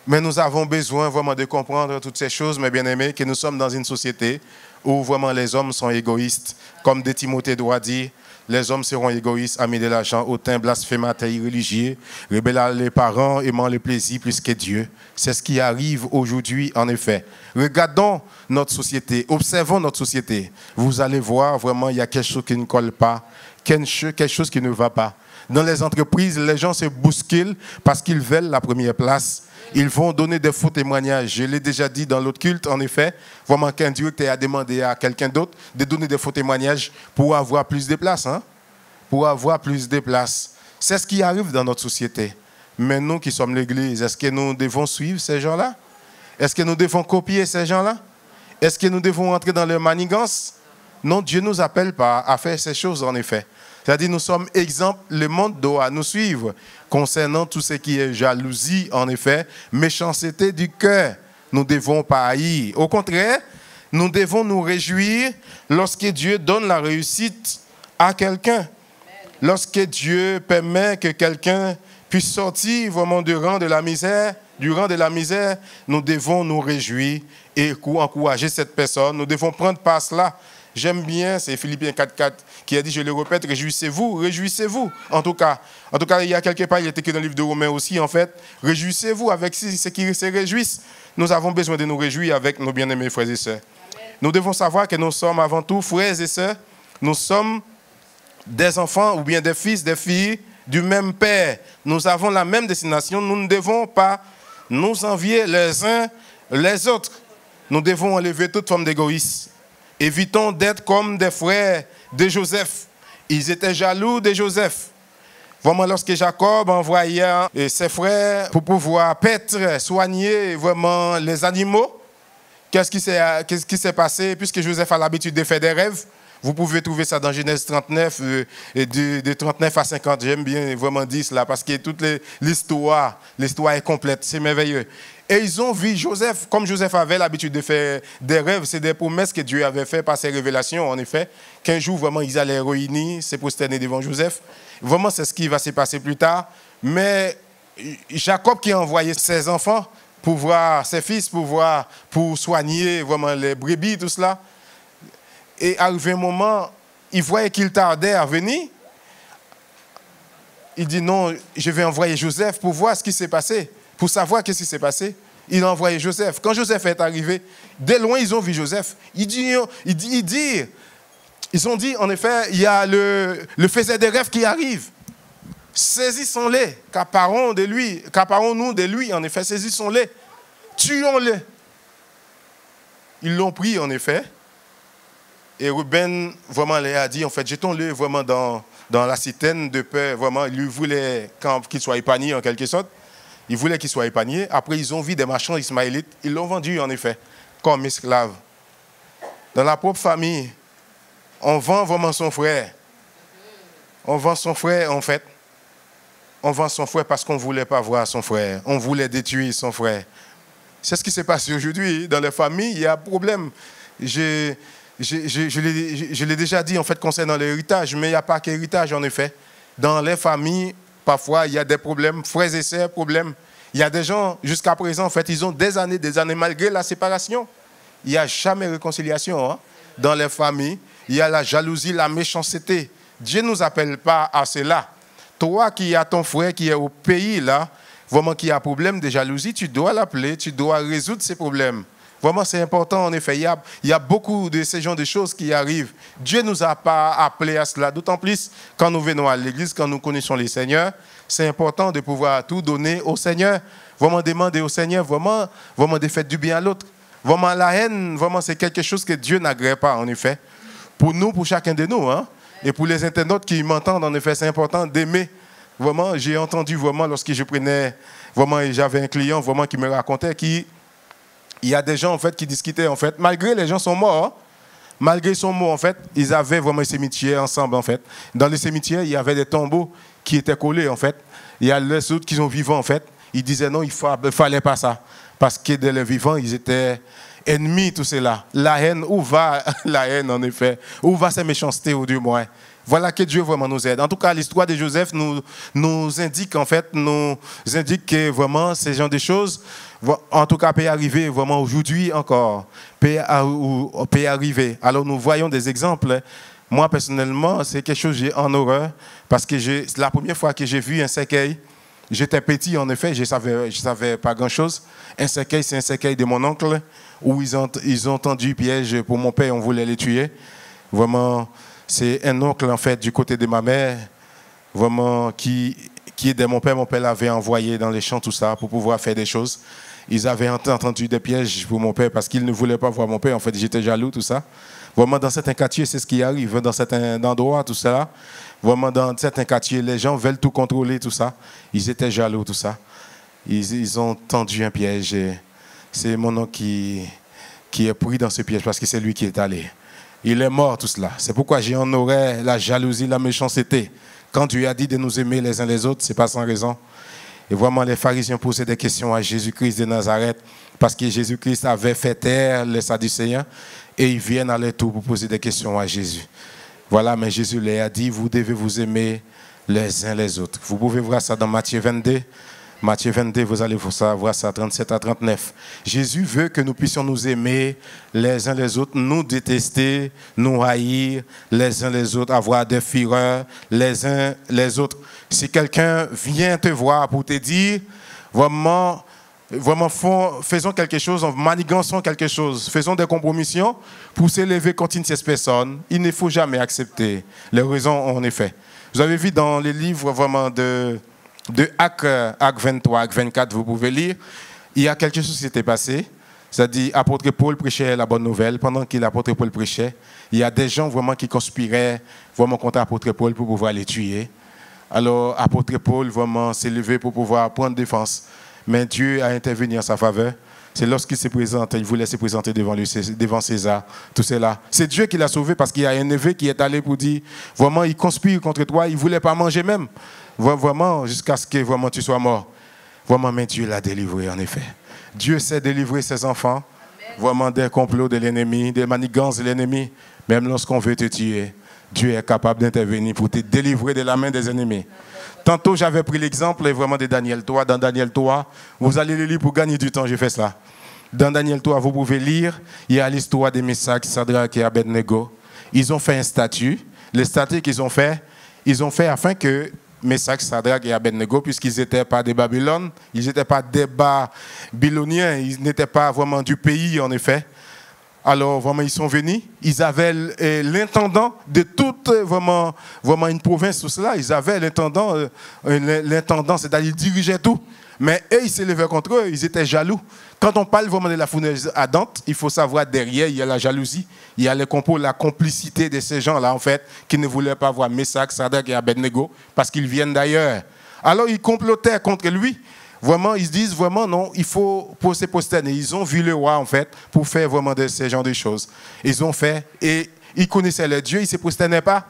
Mais nous avons besoin vraiment de comprendre toutes ces choses, mes bien-aimés, que nous sommes dans une société où vraiment les hommes sont égoïstes. Comme de Timothée doit dire, les hommes seront égoïstes, amis de l'argent, hautains, blasphémateurs, irréligieux, rebelles à les parents, aimant le plaisir plus que Dieu. C'est ce qui arrive aujourd'hui, en effet. Regardons notre société, observons notre société. Vous allez voir, vraiment, il y a quelque chose qui ne colle pas, quelque chose qui ne va pas. Dans les entreprises, les gens se bousculent parce qu'ils veulent la première place. Ils vont donner des faux témoignages. Je l'ai déjà dit dans l'autre culte, en effet. Vraiment qu'un directeur a demandé à quelqu'un d'autre de donner des faux témoignages pour avoir plus de places. Hein? Pour avoir plus de places. C'est ce qui arrive dans notre société. Mais nous qui sommes l'Église, est-ce que nous devons suivre ces gens-là? Est-ce que nous devons copier ces gens-là? Est-ce que nous devons entrer dans leur manigance? Non, Dieu ne nous appelle pas à faire ces choses, en effet. C'est-à-dire, nous sommes exemples, le monde doit nous suivre concernant tout ce qui est jalousie, en effet, méchanceté du cœur. Nous ne devons pas haïr. Au contraire, nous devons nous réjouir lorsque Dieu donne la réussite à quelqu'un. Lorsque Dieu permet que quelqu'un puisse sortir vraiment du rang de la misère du rang de la misère, nous devons nous réjouir et encourager cette personne. Nous devons prendre part à cela. J'aime bien, c'est Philippiens 4.4 qui a dit, je le répète, réjouissez-vous, réjouissez-vous. En tout cas, il y a quelque part, il est écrit dans le livre de Romains aussi, en fait, réjouissez-vous avec ceux qui se réjouissent. Nous avons besoin de nous réjouir avec nos bien-aimés frères et sœurs. Nous devons savoir que nous sommes avant tout frères et sœurs. Nous sommes des enfants ou bien des fils, des filles du même Père. Nous avons la même destination. Nous ne devons pas nous envier les uns les autres. Nous devons enlever toute forme d'égoïsme. Évitons d'être comme des frères de Joseph. Ils étaient jaloux de Joseph. Vraiment, lorsque Jacob envoyait ses frères pour pouvoir paître, soigner vraiment les animaux, qu'est-ce qui s'est passé? Puisque Joseph a l'habitude de faire des rêves, vous pouvez trouver ça dans Genèse 39, de 39 à 50. J'aime bien vraiment dire cela parce que toute l'histoire est complète, c'est merveilleux. Et ils ont vu Joseph, comme Joseph avait l'habitude de faire des rêves, c'est des promesses que Dieu avait faites par ses révélations, en effet, qu'un jour, vraiment, ils allaient réunir, se prosterner devant Joseph. Vraiment, c'est ce qui va se passer plus tard. Mais Jacob qui a envoyé ses enfants pour voir ses fils, pour soigner vraiment les brebis, tout cela. Et arrivé un moment, il voyait qu'il tardait à venir. Il dit non, je vais envoyer Joseph pour voir ce qui s'est passé, pour savoir ce qui s'est passé. Il a envoyé Joseph. Quand Joseph est arrivé, de loin, ils ont vu Joseph. Ils ont dit, en effet, il y a le faiseur des rêves qui arrive. Saisissons-les, qu'apparons-nous de lui, en effet, saisissons-les, tuons-les. Ils l'ont pris, en effet. Et Ruben, vraiment, les a dit, en fait, jetons-le vraiment dans la citerne de peur. Vraiment, il voulait qu'il soit épargné, en quelque sorte. Il voulait qu'il soit épargné. Après, ils ont vu des marchands ismaélites. Ils l'ont vendu, en effet, comme esclave. Dans la propre famille, on vend vraiment son frère. On vend son frère, en fait. On vend son frère parce qu'on ne voulait pas voir son frère. On voulait détruire son frère. C'est ce qui s'est passé aujourd'hui. Dans les familles, il y a un problème. Je l'ai déjà dit, en fait, concernant l'héritage, mais il n'y a pas qu'héritage, en effet. Dans les familles, parfois, il y a des problèmes, frères et sœurs, problèmes. Il y a des gens, jusqu'à présent, en fait, ils ont des années, malgré la séparation. Il n'y a jamais réconciliation, hein. Dans les familles. Il y a la jalousie, la méchanceté. Dieu ne nous appelle pas à cela. Toi qui as ton frère qui est au pays, là, vraiment qui a problème de jalousie, tu dois l'appeler, tu dois résoudre ces problèmes. Vraiment, c'est important, en effet. Il y a beaucoup de ces genres de choses qui arrivent. Dieu ne nous a pas appelés à cela. D'autant plus quand nous venons à l'église, quand nous connaissons les Seigneurs, c'est important de pouvoir tout donner au Seigneur. Vraiment demander au Seigneur, vraiment de faire du bien à l'autre. Vraiment, la haine, vraiment, c'est quelque chose que Dieu n'agrée pas, en effet. Pour nous, pour chacun de nous, hein. Et pour les internautes qui m'entendent, en effet, c'est important d'aimer. Vraiment, j'ai entendu, vraiment, lorsque je prenais, vraiment, j'avais un client, vraiment, qui me racontait qu'il y a des gens, en fait, qui discutaient, en fait, malgré les gens sont morts, hein, malgré ils sont morts, en fait, ils avaient vraiment un cimetière ensemble, en fait. Dans les cimetières, il y avait des tombeaux qui étaient collés, en fait. Il y a les autres qui sont vivants, en fait. Ils disaient non, il ne fallait pas ça. Parce que dès les vivants, ils étaient ennemis, tout cela. La haine, où va la haine, en effet? Où va cette méchanceté, ou du moins? Voilà que Dieu vraiment nous aide. En tout cas, l'histoire de Joseph nous indique, en fait, nous indique que vraiment, ces genres de choses, en tout cas, peut arriver vraiment aujourd'hui encore. Peut arriver. Alors, nous voyons des exemples. Moi, personnellement, c'est quelque chose que j'ai en horreur. Parce que la première fois que j'ai vu un cercueil, j'étais petit, en effet, je savais pas grand-chose. Un cercueil, c'est un cercueil de mon oncle, où ils ont tendu piège pour mon père, on voulait les tuer. Vraiment, c'est un oncle, en fait, du côté de ma mère, vraiment, qui aidait mon père. Mon père l'avait envoyé dans les champs, tout ça, pour pouvoir faire des choses. Ils avaient entendu des pièges pour mon père, parce qu'ils ne voulaient pas voir mon père. En fait, j'étais jaloux, tout ça. Vraiment, dans certains quartiers, c'est ce qui arrive. Dans certains endroits, tout ça. Vraiment, dans certains quartiers, les gens veulent tout contrôler, tout ça. Ils étaient jaloux, tout ça. Ils ont tendu un piège. C'est mon oncle qui est pris dans ce piège, parce que c'est lui qui est allé. Il est mort, tout cela. C'est pourquoi j'ai honoré la jalousie, la méchanceté. Quand Dieu a dit de nous aimer les uns les autres, ce n'est pas sans raison. Et vraiment, les pharisiens posaient des questions à Jésus-Christ de Nazareth, parce que Jésus-Christ avait fait taire les Sadducéens, et ils viennent à leur tour pour poser des questions à Jésus. Voilà, mais Jésus leur a dit, vous devez vous aimer les uns les autres. Vous pouvez voir ça dans Matthieu 22, Matthieu 22, vous allez voir ça, 37 à 39. Jésus veut que nous puissions nous aimer les uns les autres, nous détester, nous haïr les uns les autres, avoir des fureurs les uns les autres. Si quelqu'un vient te voir pour te dire, vraiment faisons quelque chose, manigançons quelque chose, faisons des compromissions pour s'élever contre cette personne, il ne faut jamais accepter les raisons en effet. Vous avez vu dans les livres vraiment de Actes 23, Actes 24, vous pouvez lire, il y a quelque chose qui s'était passé. C'est-à-dire, apôtre Paul prêchait la bonne nouvelle. Pendant que l'apôtre Paul prêchait, il y a des gens vraiment qui conspiraient vraiment contre l'apôtre Paul pour pouvoir les tuer. Alors, apôtre Paul vraiment s'est levé pour pouvoir prendre défense. Mais Dieu a intervenu en sa faveur. C'est lorsqu'il s'est présenté, il voulait se présenter devant César, tout cela. C'est Dieu qui l'a sauvé parce qu'il y a un évêque qui est allé pour dire, vraiment, il conspire contre toi, il ne voulait pas manger même. Vraiment, jusqu'à ce que vraiment tu sois mort. Vraiment, mais Dieu l'a délivré, en effet. Dieu sait délivrer ses enfants, vraiment des complots de l'ennemi, des manigances de l'ennemi. Même lorsqu'on veut te tuer, Dieu est capable d'intervenir pour te délivrer de la main des ennemis. Tantôt, j'avais pris l'exemple vraiment de Daniel 3. Dans Daniel 3, vous allez le lire pour gagner du temps, j'ai fait cela. Dans Daniel 3, vous pouvez lire, il y a l'histoire des Meshach, Shadrach et Abednego. Ils ont fait un statut. Le statut qu'ils ont fait, ils ont fait afin que Meshach, Shadrach et Abednego, puisqu'ils n'étaient pas des Babylone, ils n'étaient pas des Babyloniens, ils n'étaient pas vraiment du pays, en effet. Alors, vraiment, ils sont venus. Ils avaient l'intendant de toute vraiment une province, tout cela. Ils avaient l'intendant, c'est-à-dire ils dirigeaient tout. Mais eux, ils s'élevaient contre eux, ils étaient jaloux. Quand on parle vraiment de la fournaise ardente, il faut savoir derrière, il y a la jalousie, il y a les complots, la complicité de ces gens-là, en fait, qui ne voulaient pas voir Meshach, Shadrach et Abednego, parce qu'ils viennent d'ailleurs. Alors, ils complotaient contre lui. Vraiment, ils se disent vraiment non, il faut se prosterner. Ils ont vu le roi, en fait, pour faire vraiment ces genres de choses. Ils ont fait, et ils connaissaient le Dieu, ils ne se prosternaient pas.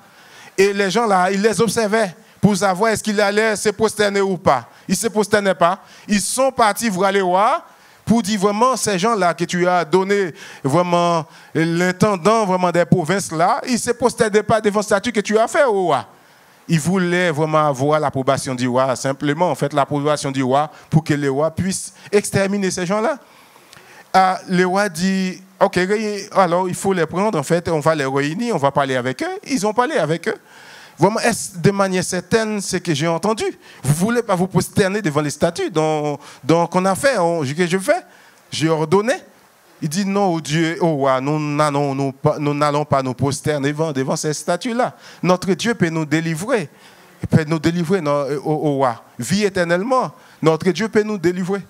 Et les gens là, ils les observaient pour savoir est-ce qu'ils allaient se prosterner ou pas. Ils ne se prosternaient pas. Ils sont partis voir le roi pour dire vraiment, ces gens-là que tu as donné vraiment l'intendant vraiment des provinces là, ils ne se prosternaient pas devant le statut que tu as fait au roi. Ils voulaient vraiment avoir l'approbation du roi, simplement en fait l'approbation du roi pour que le roi puisse exterminer ces gens-là. Le roi dit, ok, alors il faut les prendre, en fait, on va les réunir, on va parler avec eux. Ils ont parlé avec eux. Vraiment, est-ce de manière certaine ce que j'ai entendu? Vous ne voulez pas vous prosterner devant les statues qu'on a fait, que je fais? J'ai ordonné. Il dit non au Dieu, au roi, nous n'allons pas nous prosterner devant ces statues-là. Notre Dieu peut nous délivrer. Il peut nous délivrer au roi. Vie éternellement. Notre Dieu peut nous délivrer.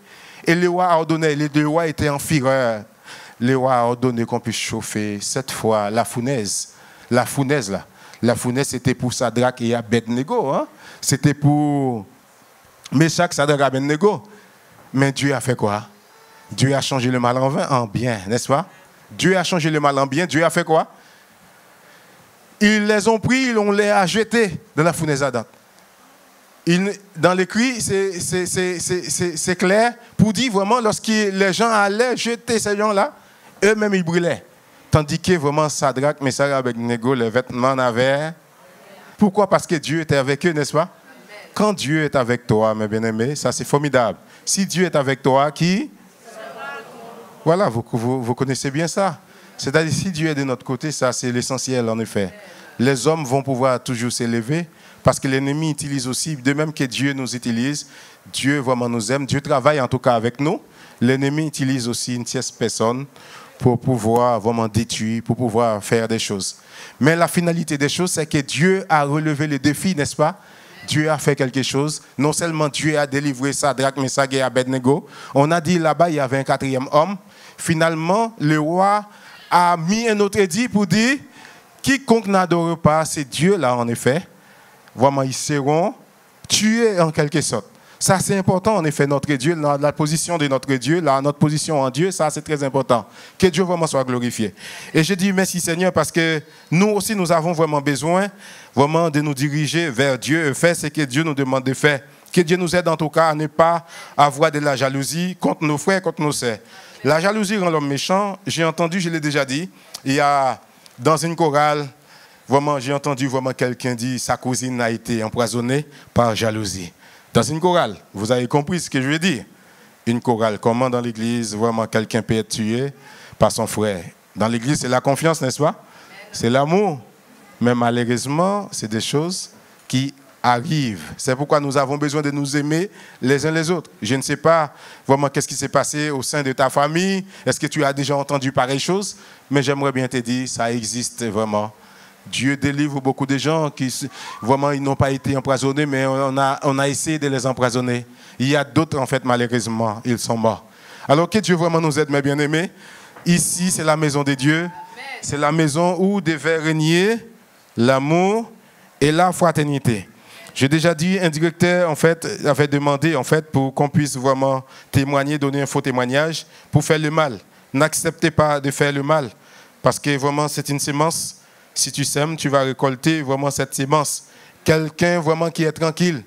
Et le roi a ordonné, le roi était en fureur. Le roi a ordonné qu'on puisse chauffer cette fois la fournaise. La fournaise, là. La fournaise, c'était pour Shadrach et Abednego. Hein? C'était pour Meshach, Shadrach et Abednego. Mais Dieu a fait quoi? Dieu a changé le mal en bien, n'est-ce pas? Dieu a changé le mal en bien. Dieu a fait quoi? Ils les ont pris, on les a jetés dans la fournaise ardente. Dans l'écrit, c'est clair pour dire vraiment, lorsque les gens allaient jeter ces gens-là, eux-mêmes ils brûlaient. Tandis que vraiment Shadrach, Meshach et Abednego, les vêtements n'avaient. Pourquoi? Parce que Dieu était avec eux, n'est-ce pas? Amen. Quand Dieu est avec toi, mes bien-aimés, ça c'est formidable. Si Dieu est avec toi, qui? Voilà, vous connaissez bien ça. C'est-à-dire, si Dieu est de notre côté, ça c'est l'essentiel en effet. Les hommes vont pouvoir toujours s'élever parce que l'ennemi utilise aussi, de même que Dieu nous utilise, Dieu vraiment nous aime, Dieu travaille en tout cas avec nous. L'ennemi utilise aussi une tierce personne pour pouvoir vraiment détruire, pour pouvoir faire des choses. Mais la finalité des choses, c'est que Dieu a relevé le défi, n'est-ce pas? Dieu a fait quelque chose. Non seulement Dieu a délivré Shadrach, Meshach et Abednego, on a dit là-bas, il y avait un quatrième homme. Finalement, le roi a mis un autre édit pour dire, quiconque n'adore pas ces dieux-là, en effet, vraiment, ils seront tués en quelque sorte. Ça, c'est important, en effet, notre Dieu, la position de notre Dieu, notre position en Dieu, ça, c'est très important. Que Dieu vraiment soit glorifié. Et je dis merci, Seigneur, parce que nous aussi, nous avons vraiment besoin vraiment de nous diriger vers Dieu et faire ce que Dieu nous demande de faire. Que Dieu nous aide, en tout cas, à ne pas avoir de la jalousie contre nos frères, contre nos sœurs. La jalousie rend l'homme méchant. J'ai entendu, je l'ai déjà dit, il y a dans une chorale, vraiment, j'ai entendu vraiment quelqu'un dire sa cousine a été empoisonnée par jalousie. Dans une chorale, vous avez compris ce que je veux dire. Une chorale, comment dans l'église, vraiment quelqu'un peut être tué par son frère. Dans l'église, c'est la confiance, n'est-ce pas? C'est l'amour. Mais malheureusement, c'est des choses qui arrivent. C'est pourquoi nous avons besoin de nous aimer les uns les autres. Je ne sais pas vraiment qu'est-ce qui s'est passé au sein de ta famille. Est-ce que tu as déjà entendu pareille chose? Mais j'aimerais bien te dire, ça existe vraiment. Dieu délivre beaucoup de gens qui, vraiment, ils n'ont pas été empoisonnés, mais on a essayé de les empoisonner. Il y a d'autres, en fait, malheureusement, ils sont morts. Alors que Dieu vraiment nous aide, mes bien-aimés. Ici, c'est la maison de Dieu. C'est la maison où devait régner l'amour et la fraternité. J'ai déjà dit, un directeur, en fait, avait demandé, en fait, pour qu'on puisse vraiment témoigner, donner un faux témoignage, pour faire le mal. N'acceptez pas de faire le mal, parce que vraiment, c'est une sémence. Si tu sèmes, tu vas récolter vraiment cette sémence. Quelqu'un vraiment qui est tranquille,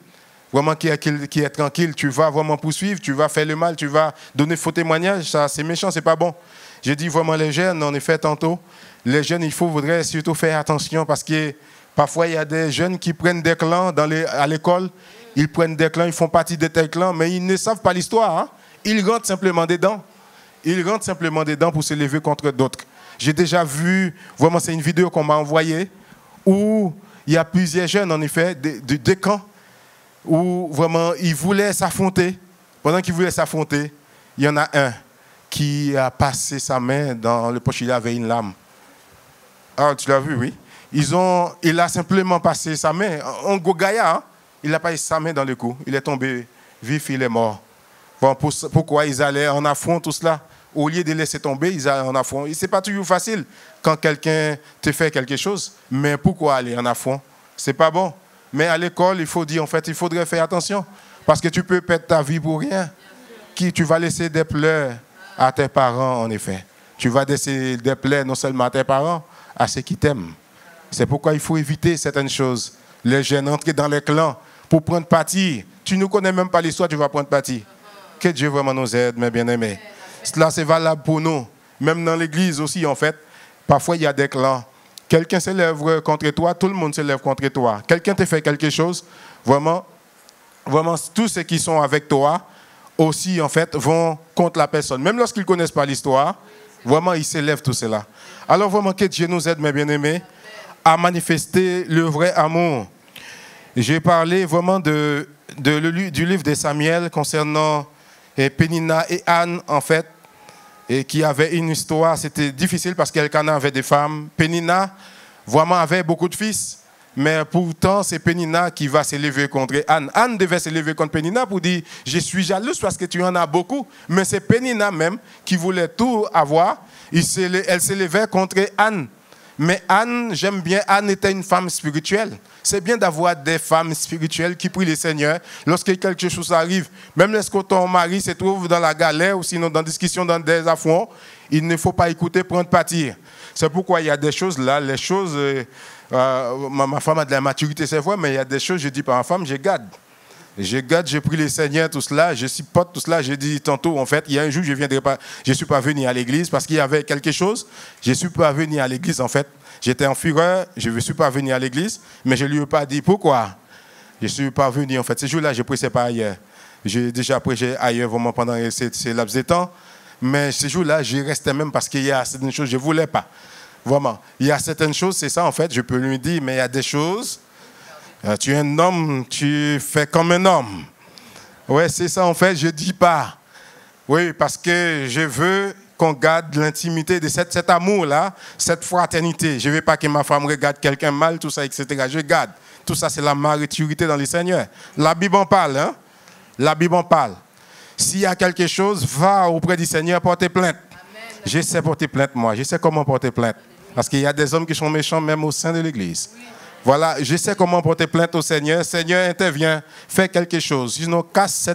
vraiment qui est tranquille, tu vas vraiment poursuivre, tu vas faire le mal, tu vas donner faux témoignages, ça c'est méchant, c'est pas bon. J'ai dit vraiment les jeunes, en effet tantôt, les jeunes, il faudrait surtout faire attention parce que parfois il y a des jeunes qui prennent des clans à l'école, ils prennent des clans, ils font partie de tel clan, mais ils ne savent pas l'histoire. Hein? Ils rentrent simplement dedans. Ils rentrent simplement dedans pour se lever contre d'autres. J'ai déjà vu, vraiment c'est une vidéo qu'on m'a envoyée, où il y a plusieurs jeunes, en effet, de camps, où vraiment ils voulaient s'affronter. Pendant qu'ils voulaient s'affronter, il y en a un qui a passé sa main dans le poche, il avait une lame. Ah, tu l'as vu, oui. Il a simplement passé sa main, en Gogaya, hein? Il a passé sa main dans le cou. Il est tombé vif, il est mort. Bon, pourquoi ils allaient en affront, tout cela? Au lieu de laisser tomber, ils allaient en affront. Ce n'est pas toujours facile quand quelqu'un te fait quelque chose. Mais pourquoi aller en affront? Ce n'est pas bon. Mais à l'école, il faut dire, en fait, il faudrait faire attention. Parce que tu peux perdre ta vie pour rien. Tu vas laisser des pleurs à tes parents, en effet. Tu vas laisser des pleurs non seulement à tes parents, à ceux qui t'aiment. C'est pourquoi il faut éviter certaines choses. Les jeunes entrer dans les clans pour prendre parti. Tu ne connais même pas l'histoire, tu vas prendre parti. Que Dieu vraiment nous aide, mes bien-aimés. Cela, c'est valable pour nous. Même dans l'église aussi, en fait. Parfois, il y a des clans. Quelqu'un s'élève contre toi, tout le monde s'élève contre toi. Quelqu'un te fait quelque chose, vraiment, tous ceux qui sont avec toi aussi, en fait, vont contre la personne. Même lorsqu'ils ne connaissent pas l'histoire, vraiment, ils s'élèvent tout cela. Alors, vraiment, que Dieu nous aide, mes bien-aimés, à manifester le vrai amour. J'ai parlé vraiment du livre de Samuel concernant Pénina et Anne, en fait, et qui avaient une histoire. C'était difficile parce qu'Elkana avait des femmes. Pénina, vraiment, avait beaucoup de fils. Mais pourtant, c'est Pénina qui va s'élever contre Anne. Anne devait s'élever contre Pénina pour dire « Je suis jalouse parce que tu en as beaucoup. » Mais c'est Pénina même qui voulait tout avoir. Elle s'élevait contre Anne. Mais Anne, j'aime bien, Anne était une femme spirituelle. C'est bien d'avoir des femmes spirituelles qui prient le Seigneur lorsque quelque chose arrive. Même lorsque ton mari se trouve dans la galère ou sinon dans discussion, dans des affronts, il ne faut pas écouter, prendre partir. C'est pourquoi il y a des choses là, les choses... ma femme a de la maturité, c'est vrai, mais il y a des choses, je dis pas à ma femme, je garde. Je prie le Seigneur, tout cela, je supporte tout cela. J'ai dit tantôt, en fait, il y a un jour, je ne suis pas venu à l'église parce qu'il y avait quelque chose. Je ne suis pas venu à l'église, en fait. J'étais en fureur, je ne suis pas venu à l'église, mais je ne lui ai pas dit pourquoi. Je ne suis pas venu, en fait. Ce jour-là, je ne prêchais pas ailleurs. J'ai déjà prêché ailleurs vraiment pendant ces laps de temps. Mais ce jour-là, je restais même parce qu'il y a certaines choses que je ne voulais pas. Vraiment. Il y a certaines choses, c'est ça, en fait, je peux lui dire, mais il y a des choses... tu es un homme, tu fais comme un homme. Oui, c'est ça, en fait, je ne dis pas. Oui, parce que je veux qu'on garde l'intimité de cet amour-là, cette fraternité. Je ne veux pas que ma femme regarde quelqu'un mal, tout ça, etc. Je garde. Tout ça, c'est la maturité dans le Seigneur. La Bible en parle, hein? La Bible en parle. S'il y a quelque chose, va auprès du Seigneur porter plainte. Amen. Je sais porter plainte, moi. Je sais comment porter plainte. Parce qu'il y a des hommes qui sont méchants même au sein de l'Église. Oui. Voilà, je sais comment porter plainte au Seigneur. Seigneur, intervient, fais quelque chose. Sinon, casse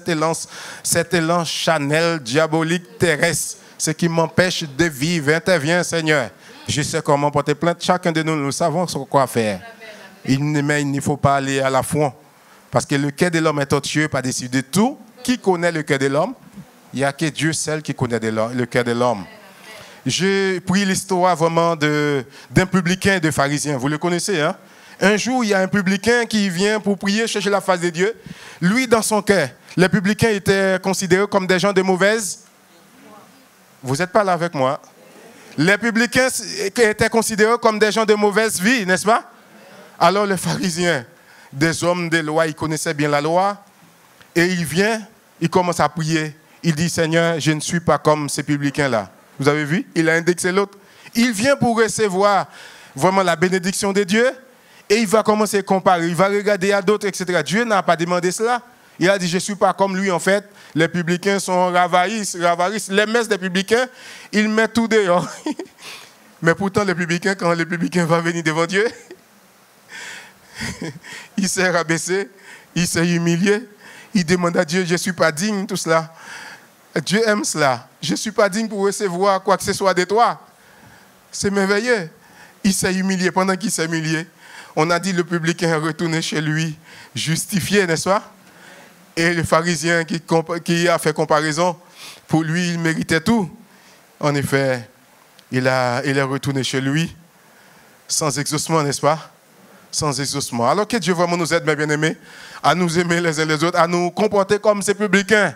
cet élan charnel, diabolique, terrestre, ce qui m'empêche de vivre. Interviens, Seigneur. Je sais comment porter plainte. Chacun de nous, nous savons quoi faire. Mais il ne faut pas aller à l'affront. Parce que le cœur de l'homme est tortueux, pas décidé de tout. Qui connaît le cœur de l'homme? Il n'y a que Dieu seul qui connaît le cœur de l'homme. J'ai pris l'histoire vraiment d'un publicain et de pharisien. Vous le connaissez, hein? Un jour, il y a un publicain qui vient pour prier, chercher la face de Dieu. Lui, dans son cœur, les publicains étaient considérés comme des gens de mauvaise. Vous n'êtes pas là avec moi. Les publicains étaient considérés comme des gens de mauvaise vie, n'est-ce pas? Alors les pharisiens, des hommes de loi, ils connaissaient bien la loi. Et il vient, il commence à prier. Il dit, Seigneur, je ne suis pas comme ces publicains-là. Vous avez vu? Il a indexé l'autre. Il vient pour recevoir vraiment la bénédiction de Dieu. Et il va commencer à comparer. Il va regarder à d'autres, etc. Dieu n'a pas demandé cela. Il a dit, je ne suis pas comme lui, en fait. Les publicains sont ravarisses. Les messes des publicains, ils mettent tout dehors. Mais pourtant, les publicains, quand les publicains vont venir devant Dieu, il s'est rabaissé, il s'est humilié. Il demande à Dieu, je ne suis pas digne de tout cela. Dieu aime cela. Je ne suis pas digne pour recevoir quoi que ce soit de toi. C'est merveilleux. Il s'est humilié. Pendant qu'il s'est humilié, on a dit le publicain est retourné chez lui, justifié, n'est-ce pas? Et le pharisien qui a fait comparaison, pour lui, il méritait tout. En effet, il est retourné chez lui, sans exaucement, n'est-ce pas? Sans exaucement. Alors que Dieu vraiment nous aide, mes bien-aimés, à nous aimer les uns les autres, à nous comporter comme ces publicains,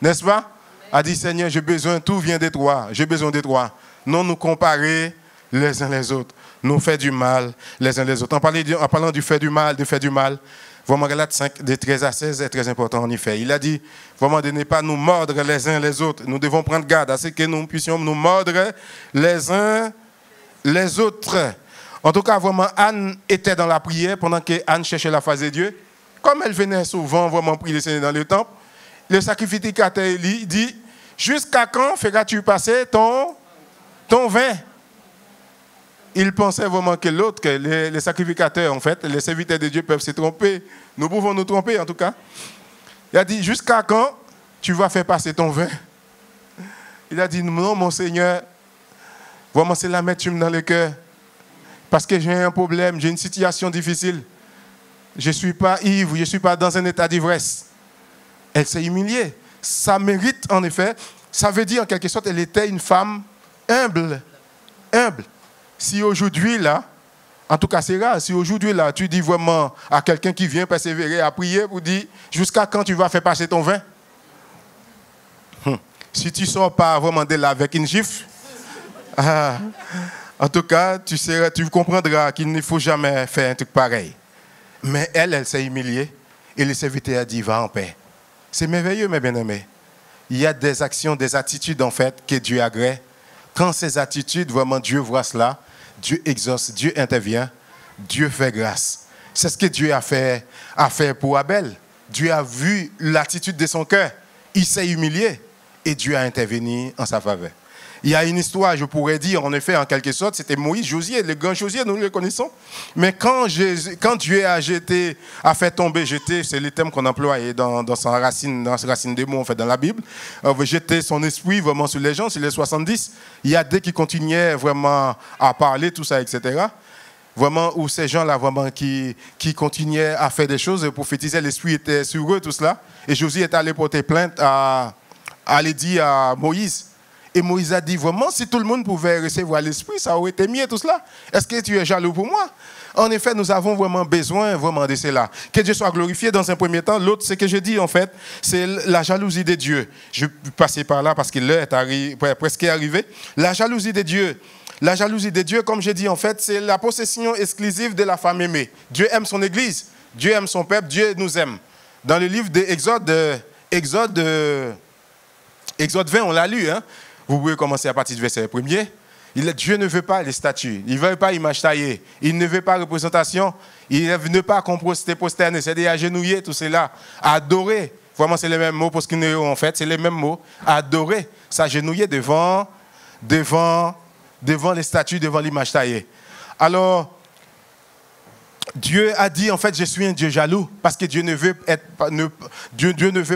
n'est-ce pas? A dit, Seigneur, j'ai besoin, tout vient de toi, j'ai besoin de toi. Non nous comparer les uns les autres, nous faire du mal les uns les autres. En parlant du fait du mal, vraiment, Galates 5, de 13 à 16 est très important en effet. Il a dit, vraiment, de ne pas nous mordre les uns les autres. Nous devons prendre garde à ce que nous puissions nous mordre les uns les autres. En tout cas, vraiment, Anne était dans la prière pendant que Anne cherchait la face de Dieu. Comme elle venait souvent vraiment prier le Seigneur dans le temple, le sacrificateur dit, jusqu'à quand feras-tu passer ton vin? Il pensait vraiment que l'autre, que les sacrificateurs, en fait, les serviteurs de Dieu peuvent se tromper. Nous pouvons nous tromper, en tout cas. Il a dit, jusqu'à quand tu vas faire passer ton vin? Il a dit, non, mon Seigneur, vraiment, c'est l'amertume dans le cœur. Parce que j'ai un problème, j'ai une situation difficile. Je ne suis pas ivre, je ne suis pas dans un état d'ivresse. Elle s'est humiliée. Ça mérite, en effet, ça veut dire en quelque sorte, elle était une femme humble. Humble. Si aujourd'hui, là, en tout cas c'est rare, si aujourd'hui, là, tu dis vraiment à quelqu'un qui vient persévérer, à prier pour dire, jusqu'à quand tu vas faire passer ton vin? Si tu ne sors pas vraiment de là avec une gifle, en tout cas, tu comprendras qu'il ne faut jamais faire un truc pareil. Mais elle s'est humiliée et le serviteur a dit, va en paix. C'est merveilleux, mes bien-aimés. Il y a des actions, des attitudes, en fait, que Dieu agrée. Quand ces attitudes, vraiment, Dieu voit cela, Dieu exauce, Dieu intervient, Dieu fait grâce. C'est ce que Dieu a fait pour Abel. Dieu a vu l'attitude de son cœur. Il s'est humilié et Dieu a intervenu en sa faveur. Il y a une histoire, je pourrais dire, en effet, en quelque sorte, c'était Moïse, Josué, le grand Josué, nous le connaissons. Mais quand Dieu a fait tomber, jeter, c'est le thème qu'on emploie dans sa racine des mots, en fait, dans la Bible, jeter son esprit vraiment sur les gens, sur les 70. Il y a des qui continuaient vraiment à parler, tout ça, etc. Vraiment, où ces gens-là, vraiment, qui continuaient à faire des choses, prophétisaient, l'esprit était sur eux, tout cela. Et Josué est allé porter plainte aller dire à Moïse. Et Moïse a dit, vraiment, si tout le monde pouvait recevoir l'esprit, ça aurait été mieux tout cela. Est-ce que tu es jaloux pour moi? En effet, nous avons vraiment besoin vraiment de cela. Que Dieu soit glorifié dans un premier temps. L'autre, ce que je dis, en fait, c'est la jalousie de Dieu. Je vais passer par là parce que l'heure est presque arrivée. La jalousie de Dieu. La jalousie de Dieu, comme je dis, en fait, c'est la possession exclusive de la femme aimée. Dieu aime son Église. Dieu aime son peuple. Dieu nous aime. Dans le livre d'Exode 20, on l'a lu, hein? Vous pouvez commencer à partir du verset 1er. Dieu ne veut pas les statues. Il ne veut pas image taillée. Il ne veut pas représentation. Il ne veut pas qu'on prosterne, c'est-à-dire agenouiller, tout cela. Adorer. Vraiment, c'est les mêmes mots pour ce qu'ils en fait. C'est les mêmes mots. Adorer. S'agenouiller devant les statues, devant l'image taillée. Alors, Dieu a dit, en fait, je suis un Dieu jaloux, parce que Dieu ne veut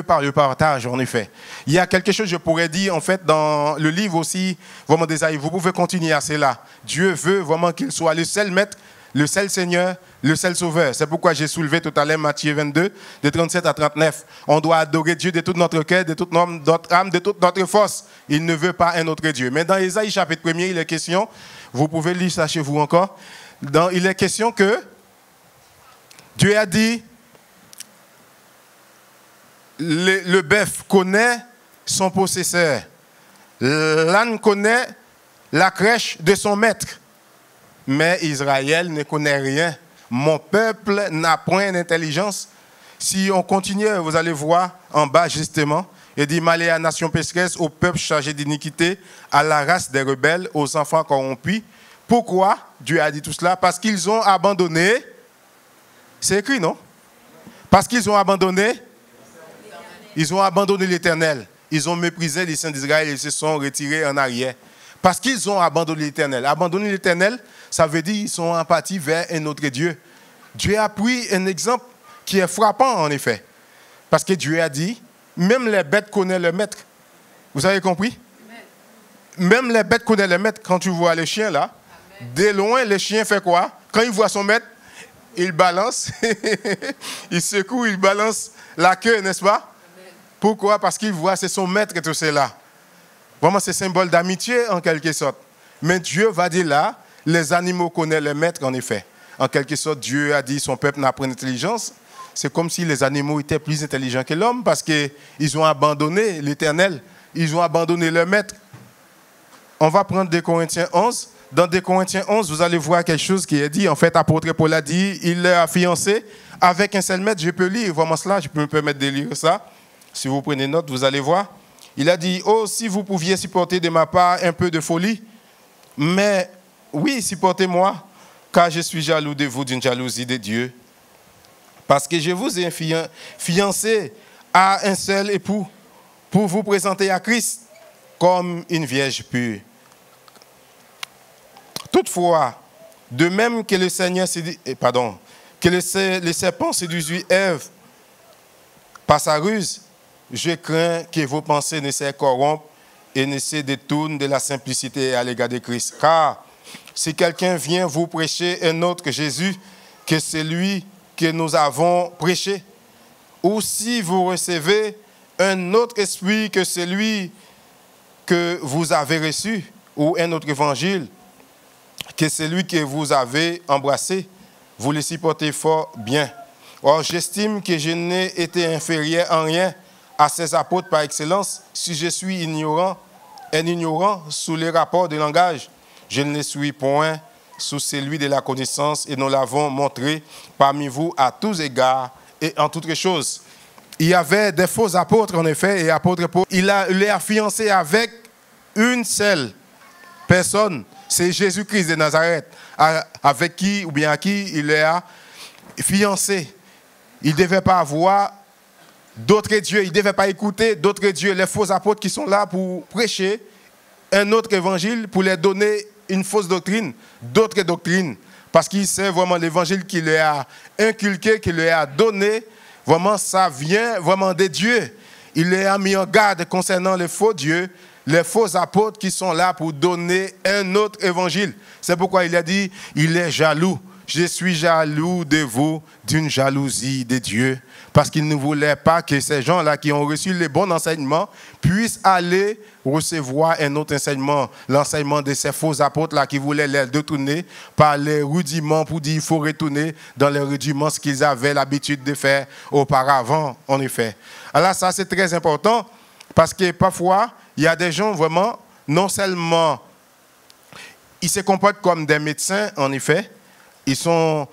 pas le partage, en effet. Il y a quelque chose, je pourrais dire, en fait, dans le livre aussi, vraiment d'Ésaïe, vous pouvez continuer à cela. Dieu veut vraiment qu'il soit le seul maître, le seul Seigneur, le seul Sauveur. C'est pourquoi j'ai soulevé tout à l'heure Matthieu 22, de 37 à 39. On doit adorer Dieu de tout notre cœur, de toute notre âme, de toute notre force. Il ne veut pas un autre Dieu. Mais dans Ésaïe chapitre 1er, il est question, vous pouvez lire ça chez vous encore, il est question que Dieu a dit, le bœuf connaît son possesseur. L'âne connaît la crèche de son maître. Mais Israël ne connaît rien. Mon peuple n'a point d'intelligence. Si on continue, vous allez voir en bas justement, il dit, malheur à la nation pécheresse, au peuple chargé d'iniquité, à la race des rebelles, aux enfants corrompus. Pourquoi Dieu a dit tout cela? Parce qu'ils ont abandonné. C'est écrit, non? Parce qu'ils ont abandonné. Ils ont abandonné l'Éternel. Ils ont méprisé les saints d'Israël et se sont retirés en arrière. Parce qu'ils ont abandonné l'Éternel. Abandonner l'Éternel, ça veut dire qu'ils sont en partie vers un autre Dieu. Dieu a pris un exemple qui est frappant, en effet. Parce que Dieu a dit, même les bêtes connaissent le maître. Vous avez compris? Même les bêtes connaissent le maître. Quand tu vois les chiens là, de loin, le chien fait quoi? Quand il voit son maître, il balance, il secoue, il balance la queue, n'est-ce pas? Pourquoi? Parce qu'il voit, c'est son maître et tout cela. Vraiment, c'est symbole d'amitié en quelque sorte. Mais Dieu va dire là, les animaux connaissent le maître en effet. En quelque sorte, Dieu a dit son peuple n'a pas d'intelligence. C'est comme si les animaux étaient plus intelligents que l'homme parce qu'ils ont abandonné l'Éternel. Ils ont abandonné le maître. On va prendre 2 Corinthiens 11. Dans 2 Corinthiens 11, vous allez voir quelque chose qui est dit. En fait, apôtre Paul a dit, il a fiancé avec un seul maître. Je peux lire vraiment cela, je peux me permettre de lire ça. Si vous prenez note, vous allez voir. Il a dit, oh, si vous pouviez supporter de ma part un peu de folie, mais oui, supportez-moi, car je suis jaloux de vous d'une jalousie de Dieu. Parce que je vous ai fiancé à un seul époux pour vous présenter à Christ comme une vierge pure. Toutefois, de même que le Seigneur que le serpent séduisit Ève par sa ruse, je crains que vos pensées ne se corrompent et ne se détournent de la simplicité à l'égard de Christ. Car si quelqu'un vient vous prêcher un autre Jésus que celui que nous avons prêché, ou si vous recevez un autre esprit que celui que vous avez reçu, ou un autre évangile que celui que vous avez embrassé, vous le supportez fort bien. Or, j'estime que je n'ai été inférieur en rien à ces apôtres par excellence. Si je suis un ignorant sous les rapports de langage, je ne le suis point sous celui de la connaissance, et nous l'avons montré parmi vous à tous égards et en toutes choses. Il y avait des faux apôtres, en effet, et apôtre Paul, il a fiancé avec une seule personne, c'est Jésus-Christ de Nazareth, avec qui, ou bien à qui il a fiancé. Il ne devait pas avoir d'autres dieux, il ne devait pas écouter d'autres dieux, les faux apôtres qui sont là pour prêcher un autre évangile, pour leur donner une fausse doctrine, d'autres doctrines, parce qu'il sait vraiment l'évangile qu'il leur a inculqué, qu'il leur a donné, vraiment ça vient vraiment de Dieu. Il les a mis en garde concernant les faux dieux, les faux apôtres qui sont là pour donner un autre évangile. C'est pourquoi il a dit, il est jaloux. Je suis jaloux de vous d'une jalousie de Dieu, parce qu'il ne voulait pas que ces gens-là qui ont reçu les bons enseignements puissent aller recevoir un autre enseignement, l'enseignement de ces faux apôtres-là qui voulaient les détourner par les rudiments pour dire qu'il faut retourner dans les rudiments ce qu'ils avaient l'habitude de faire auparavant, en effet. Alors ça, c'est très important, parce que parfois, il y a des gens vraiment, non seulement, ils se comportent comme des médecins, en effet, ils sont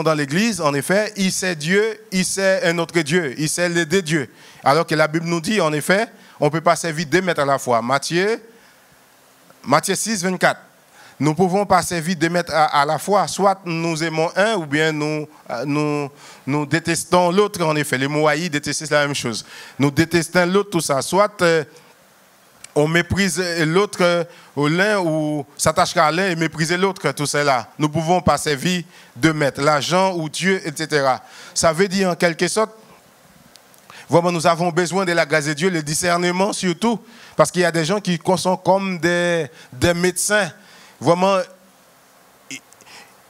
dans l'église, en effet, ils savent Dieu, ils savent un autre Dieu, ils savent les deux dieux. Alors que la Bible nous dit, en effet, on ne peut pas servir 2 maîtres à la fois. Matthieu 6, 24. Nous ne pouvons pas servir 2 maîtres à la fois. Soit nous aimons un, ou bien nous détestons l'autre, en effet. Les Moaïs détestent la même chose. Nous détestons l'autre, tout ça. Soit on méprise l'autre, l'un, ou s'attachera à l'un et mépriser l'autre, tout cela. Nous ne pouvons pas servir 2 maîtres, l'argent ou Dieu, etc. Ça veut dire en quelque sorte, vraiment nous avons besoin de la grâce de Dieu, le discernement surtout, parce qu'il y a des gens qui sont comme des médecins. Vraiment,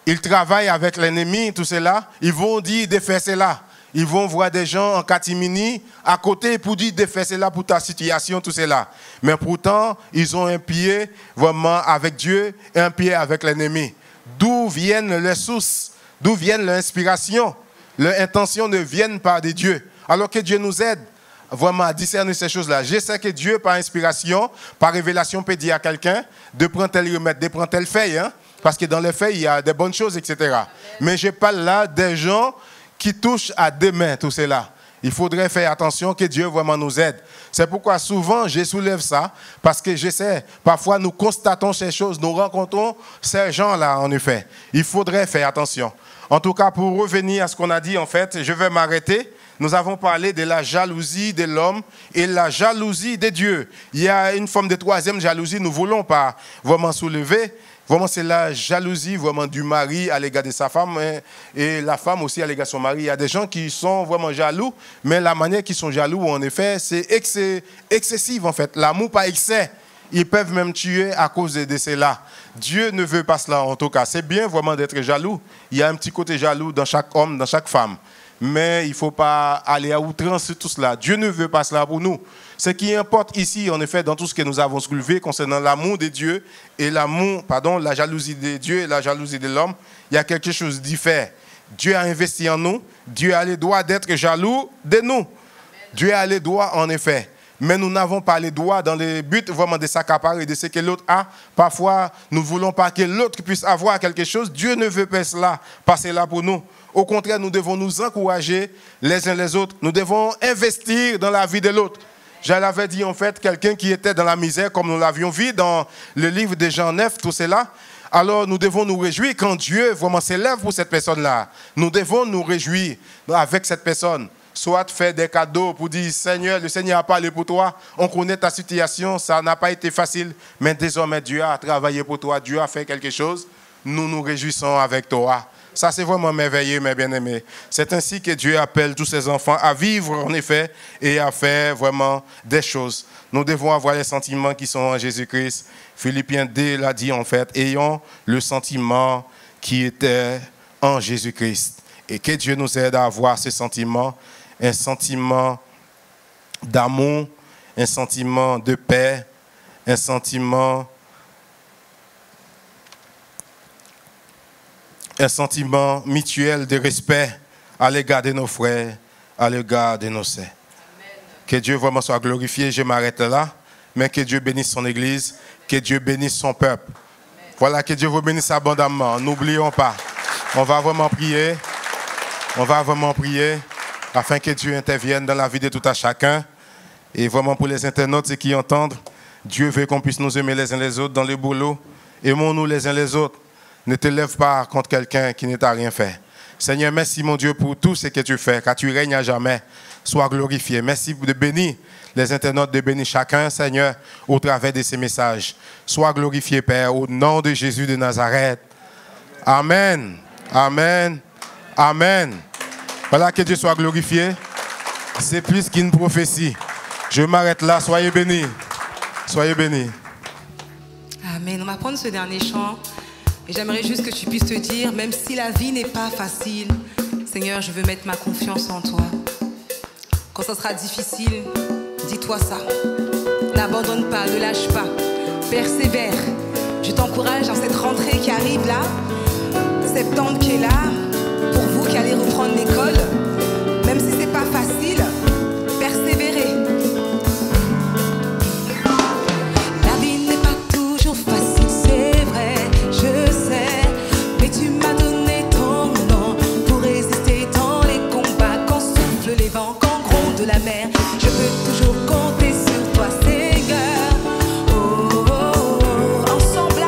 ils travaillent avec l'ennemi, tout cela. Ils vont dire de faire cela. Ils vont voir des gens en catimini à côté pour dire de faire cela pour ta situation, tout cela. Mais pourtant, ils ont un pied vraiment avec Dieu et un pied avec l'ennemi. D'où viennent les sources? D'où viennent l'inspiration? leurs intentions ne viennent pas de Dieu. Alors que Dieu nous aide vraiment à discerner ces choses-là. Je sais que Dieu, par inspiration, par révélation, peut dire à quelqu'un de prendre tel remède, de prendre telle feuille, hein, parce que dans les feuilles, il y a des bonnes choses, etc. Mais je parle là des gens qui touchent à des mains, tout cela. Il faudrait faire attention que Dieu vraiment nous aide. C'est pourquoi souvent je soulève ça, parce que je sais, parfois nous constatons ces choses, nous rencontrons ces gens-là en effet. Il faudrait faire attention. En tout cas, pour revenir à ce qu'on a dit, en fait, je vais m'arrêter. Nous avons parlé de la jalousie de l'homme et la jalousie de Dieu. Il y a une forme de troisième jalousie, nous ne voulons pas vraiment soulever. Vraiment, c'est la jalousie vraiment du mari à l'égard de sa femme et la femme aussi à l'égard de son mari. Il y a des gens qui sont vraiment jaloux, mais la manière qu'ils sont jaloux, en effet, c'est excessif en fait. L'amour par excès. Ils peuvent même tuer à cause de cela. Dieu ne veut pas cela en tout cas. C'est bien vraiment d'être jaloux. Il y a un petit côté jaloux dans chaque homme, dans chaque femme. Mais il ne faut pas aller à outrance sur tout cela. Dieu ne veut pas cela pour nous. Ce qui importe ici, en effet, dans tout ce que nous avons soulevé concernant l'amour de Dieu et la jalousie de Dieu et la jalousie de l'homme, il y a quelque chose de différent. Dieu a investi en nous. Dieu a le droit d'être jaloux de nous. Amen. Dieu a le droit, en effet. Mais nous n'avons pas le droit dans le but vraiment de s'accaparer de ce que l'autre a. Parfois, nous ne voulons pas que l'autre puisse avoir quelque chose. Dieu ne veut pas cela, passer là pour nous. Au contraire, nous devons nous encourager les uns les autres. Nous devons investir dans la vie de l'autre. Je l'avais dit en fait, quelqu'un qui était dans la misère, comme nous l'avions vu dans le livre de Jean 9, tout cela. Alors nous devons nous réjouir quand Dieu vraiment s'élève pour cette personne-là. Nous devons nous réjouir avec cette personne. Soit faire des cadeaux pour dire, Seigneur, le Seigneur a parlé pour toi. On connaît ta situation, ça n'a pas été facile. Mais désormais, Dieu a travaillé pour toi, Dieu a fait quelque chose. Nous nous réjouissons avec toi. Ça, c'est vraiment merveilleux, mes bien-aimés. C'est ainsi que Dieu appelle tous ses enfants à vivre, en effet, et à faire vraiment des choses. Nous devons avoir les sentiments qui sont en Jésus-Christ. Philippiens 2 l'a dit, en fait, ayons le sentiment qui était en Jésus-Christ. Et que Dieu nous aide à avoir ce sentiment, un sentiment d'amour, un sentiment de paix, un sentiment mutuel de respect à l'égard de nos frères, à l'égard de nos sœurs. Que Dieu vraiment soit glorifié. Je m'arrête là, mais que Dieu bénisse son Église, que Dieu bénisse son peuple. Amen. Voilà, que Dieu vous bénisse abondamment. N'oublions pas, on va vraiment prier afin que Dieu intervienne dans la vie de tout à chacun. Et vraiment pour les internautes, ceux qui entendent, Dieu veut qu'on puisse nous aimer les uns les autres dans le boulot. Aimons-nous les uns les autres. Ne te lève pas contre quelqu'un qui ne t'a rien fait. Seigneur, merci mon Dieu pour tout ce que tu fais, car tu règnes à jamais. Sois glorifié. Merci de bénir les internautes, de bénir chacun, Seigneur, au travers de ces messages. Sois glorifié, Père, au nom de Jésus de Nazareth. Amen. Amen. Amen. Voilà, que Dieu soit glorifié. C'est plus qu'une prophétie. Je m'arrête là. Soyez bénis. Soyez bénis. Amen. On va prendre ce dernier chant. Et j'aimerais juste que tu puisses te dire, même si la vie n'est pas facile, Seigneur, je veux mettre ma confiance en toi. Quand ça sera difficile, dis-toi ça. N'abandonne pas, ne lâche pas. Persévère. Je t'encourage dans cette rentrée qui arrive là, septembre qui est là, pour vous qui allez reprendre l'école, même si c'est pas facile, persévérez. La vie n'est pas toujours facile, c'est vrai, je sais, mais tu m'as donné ton nom pour résister dans les combats, quand souffle les vents, quand gronde la mer, je peux toujours compter sur toi, Seigneur. Oh, oh, oh, ensemble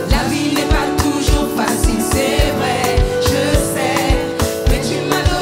la vie n'est pas toujours facile, c'est vrai, je sais, mais tu m'as donné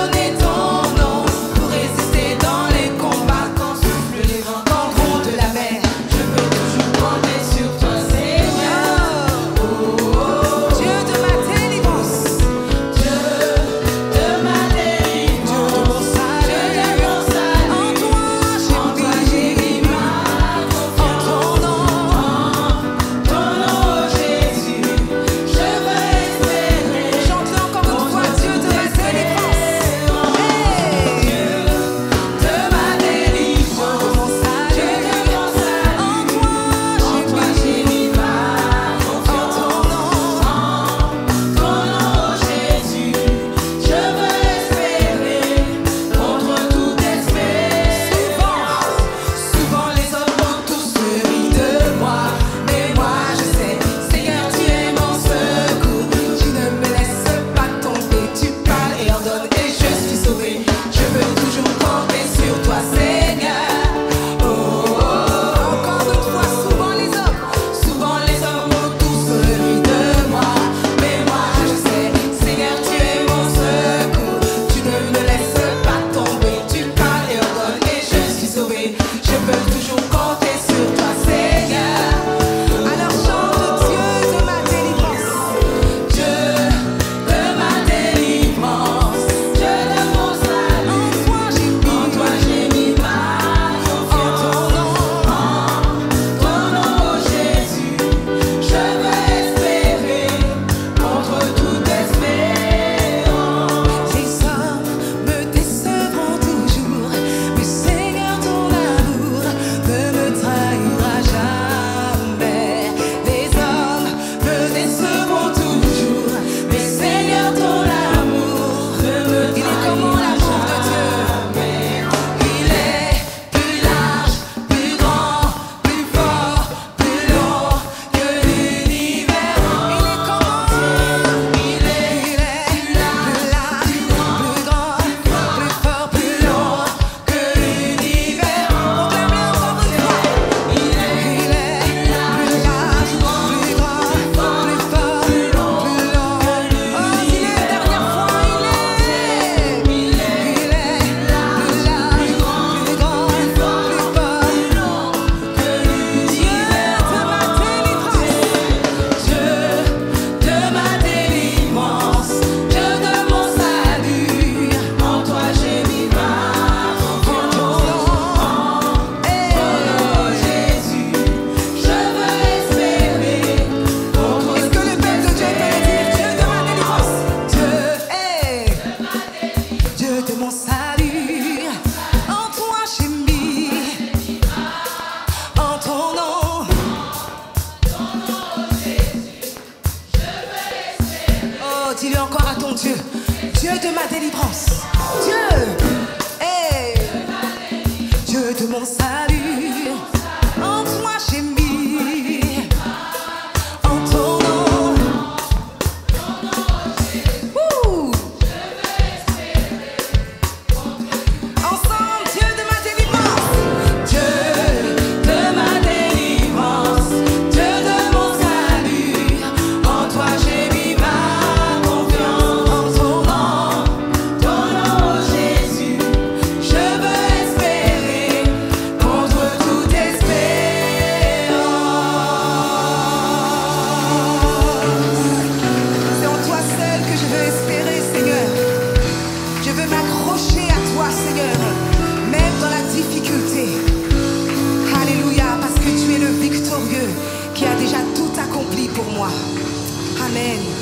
Dieu de ma délivrance. Dieu, hey, Dieu de mon salut. En toi j'ai mis, en ton nom. Ensemble, Dieu de ma délivrance. Dieu de ma délivrance. Dieu de mon salut. En toi j'ai mis ma confiance. En ton nom, Jésus. Je veux espérer contre toute espérance. C'est en toi seul que je veux espérer, Seigneur. Je veux m'accrocher à toi, Seigneur, même dans la difficulté. Alléluia, parce que tu es le victorieux qui a déjà tout accompli pour moi. Amen.